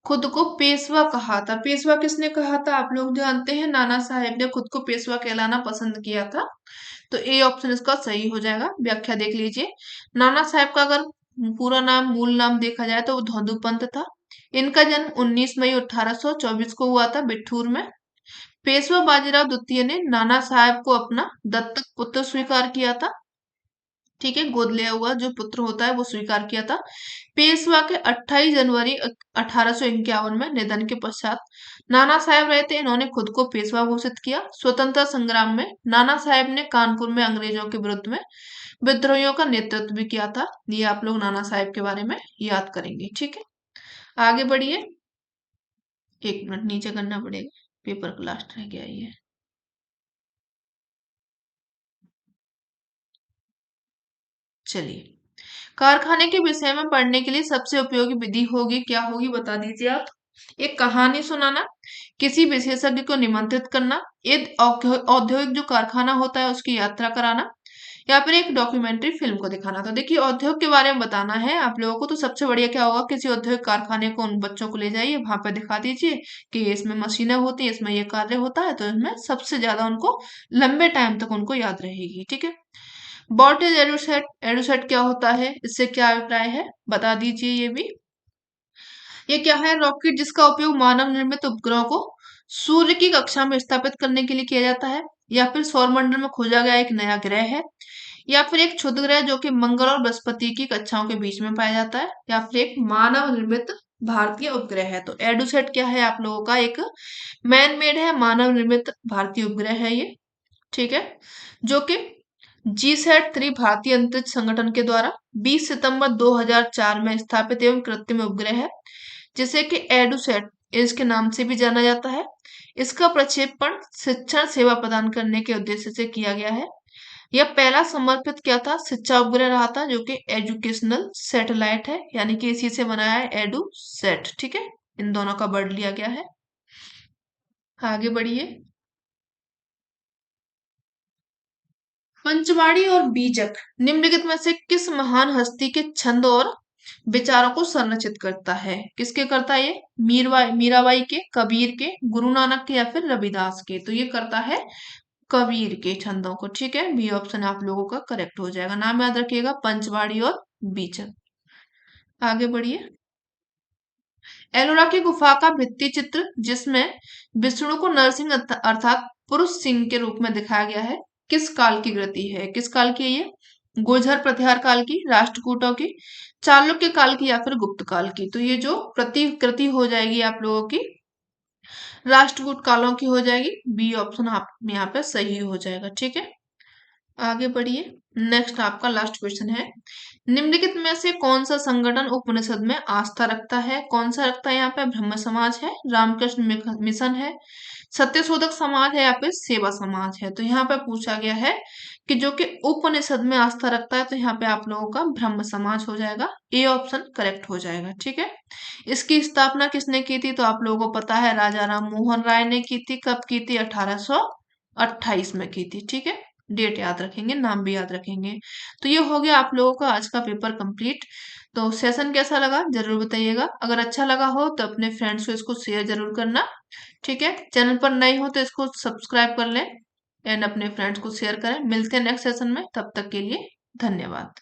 खुद को पेशवा कहा था? पेशवा किसने कहा था? आप लोग जानते हैं, नाना साहेब ने खुद को पेशवा कहलाना पसंद किया था। तो ए ऑप्शन इसका सही हो जाएगा। व्याख्या देख लीजिए। नाना साहेब का अगर पूरा नाम, मूल नाम देखा जाए तो वो धोंदू पंत था। इनका जन्म 19 मई 1824 को हुआ था बिठूर में। पेशवा बाजीराव द्वितीय ने नाना साहेब को अपना दत्तक पुत्र स्वीकार किया था। ठीक है, गोद लिया हुआ जो पुत्र होता है वो स्वीकार किया था। पेशवा के 28 जनवरी 1851 में निधन के पश्चात नाना साहेब रहे थे, इन्होंने खुद को पेशवा घोषित किया। स्वतंत्रता संग्राम में नाना साहेब ने कानपुर में अंग्रेजों के विरुद्ध में विद्रोहियों का नेतृत्व भी किया था। ये आप लोग नाना साहेब के बारे में याद करेंगे। ठीक है, आगे बढ़िए। एक मिनट नीचे करना पड़ेगा, पेपर का लास्ट रह गया ये। चलिए, कारखाने के विषय में पढ़ने के लिए सबसे उपयोगी विधि होगी क्या होगी? बता दीजिए आप। एक कहानी सुनाना, किसी विशेषज्ञ को निमंत्रित करना, एक औद्योगिक जो कारखाना होता है उसकी यात्रा कराना, या फिर एक डॉक्यूमेंट्री फिल्म को दिखाना। तो देखिए, उद्योग के बारे में बताना है आप लोगों को, तो सबसे बढ़िया क्या होगा, किसी औद्योगिक कारखाने को उन बच्चों को ले जाइए, वहां पर दिखा दीजिए कि इसमें मशीनें होती है, इसमें ये कार्य होता है, तो इसमें सबसे ज्यादा उनको लंबे टाइम तक उनको याद रहेगी। ठीक है, व्हाट इज एडुसेट? एडुसेट क्या होता है, इससे क्या अभिप्राय है, बता दीजिए ये भी। ये क्या है? रॉकेट जिसका उपयोग मानव निर्मित उपग्रहों को सूर्य की कक्षा में स्थापित करने के लिए किया जाता है, या फिर सौरमंडल में खोजा गया एक नया ग्रह है, या फिर एक क्षुद्र ग्रह जो कि मंगल और बृहस्पति की कक्षाओं के बीच में पाया जाता है, या फिर एक मानव निर्मित भारतीय उपग्रह है। तो एडुसेट क्या है आप लोगों का? एक मैन मेड है, मानव निर्मित भारतीय उपग्रह है ये। ठीक है, जो कि जीसैट 3 भारतीय अंतरिक्ष संगठन के द्वारा 20 सितंबर 2004 में स्थापित एवं कृत्रिम उपग्रह है, जिसे कि एडुसेट इसके नाम से भी जाना जाता है। इसका प्रक्षेपण शिक्षण सेवा प्रदान करने के उद्देश्य से किया गया है। यह पहला समर्पित क्या था? शिक्षा उपग्रह रहा था, जो कि एजुकेशनल सैटेलाइट है, यानी कि इसी से बनाया है एडुसेट। ठीक है, इन दोनों का वर्ड लिया गया है। आगे बढ़िए। पंचवाड़ी और बीजक निम्नलिखित में से किस महान हस्ती के छंद और विचारों को संरचित करता है? किसके करता है ये? मीराबाई के, कबीर के, गुरु नानक के, या फिर रविदास के? तो ये करता है कबीर के छंदों को। ठीक है, बी ऑप्शन आप लोगों का करेक्ट हो जाएगा। नाम याद रखिएगा, पंचवाड़ी और बीजक। आगे बढ़िए। एलोरा की गुफा का भित्ति चित्र जिसमें विष्णु को नरसिंह अर्थात पुरुष सिंह के रूप में दिखाया गया है, किस काल की कृति है? किस काल की है ये? गुर्जर प्रतिहार काल की, राष्ट्रकूटों की, चालुक्य काल की, या फिर गुप्त काल की? तो ये जो प्रतिकृति हो जाएगी आप लोगों की राष्ट्रकूट कालों की हो जाएगी। बी ऑप्शन आप यहाँ पे सही हो जाएगा। ठीक है, आगे बढ़िए। नेक्स्ट आपका लास्ट क्वेश्चन है, निम्नलिखित में से कौन सा संगठन उपनिषद में आस्था रखता है? कौन सा रखता है? यहाँ पे ब्रह्म समाज है, रामकृष्ण मिशन है, सत्यशोधक समाज है, या फिर सेवा समाज है? तो यहाँ पे पूछा गया है कि जो कि उपनिषद में आस्था रखता है, तो यहाँ पे आप लोगों का ब्रह्म समाज हो जाएगा। ए ऑप्शन करेक्ट हो जाएगा। ठीक है, इसकी स्थापना किसने की थी? तो आप लोगों को पता है, राजा राम मोहन राय ने की थी। कब की थी? 1828 में की थी। ठीक है, डेट याद रखेंगे, नाम भी याद रखेंगे। तो ये हो गया आप लोगों का आज का पेपर कंप्लीट। तो सेशन कैसा लगा जरूर बताइएगा। अगर अच्छा लगा हो तो अपने फ्रेंड्स को इसको शेयर जरूर करना। ठीक है, चैनल पर नए हो तो इसको सब्सक्राइब कर लें एंड अपने फ्रेंड्स को शेयर करें। मिलते हैं नेक्स्ट सेशन में, तब तक के लिए धन्यवाद।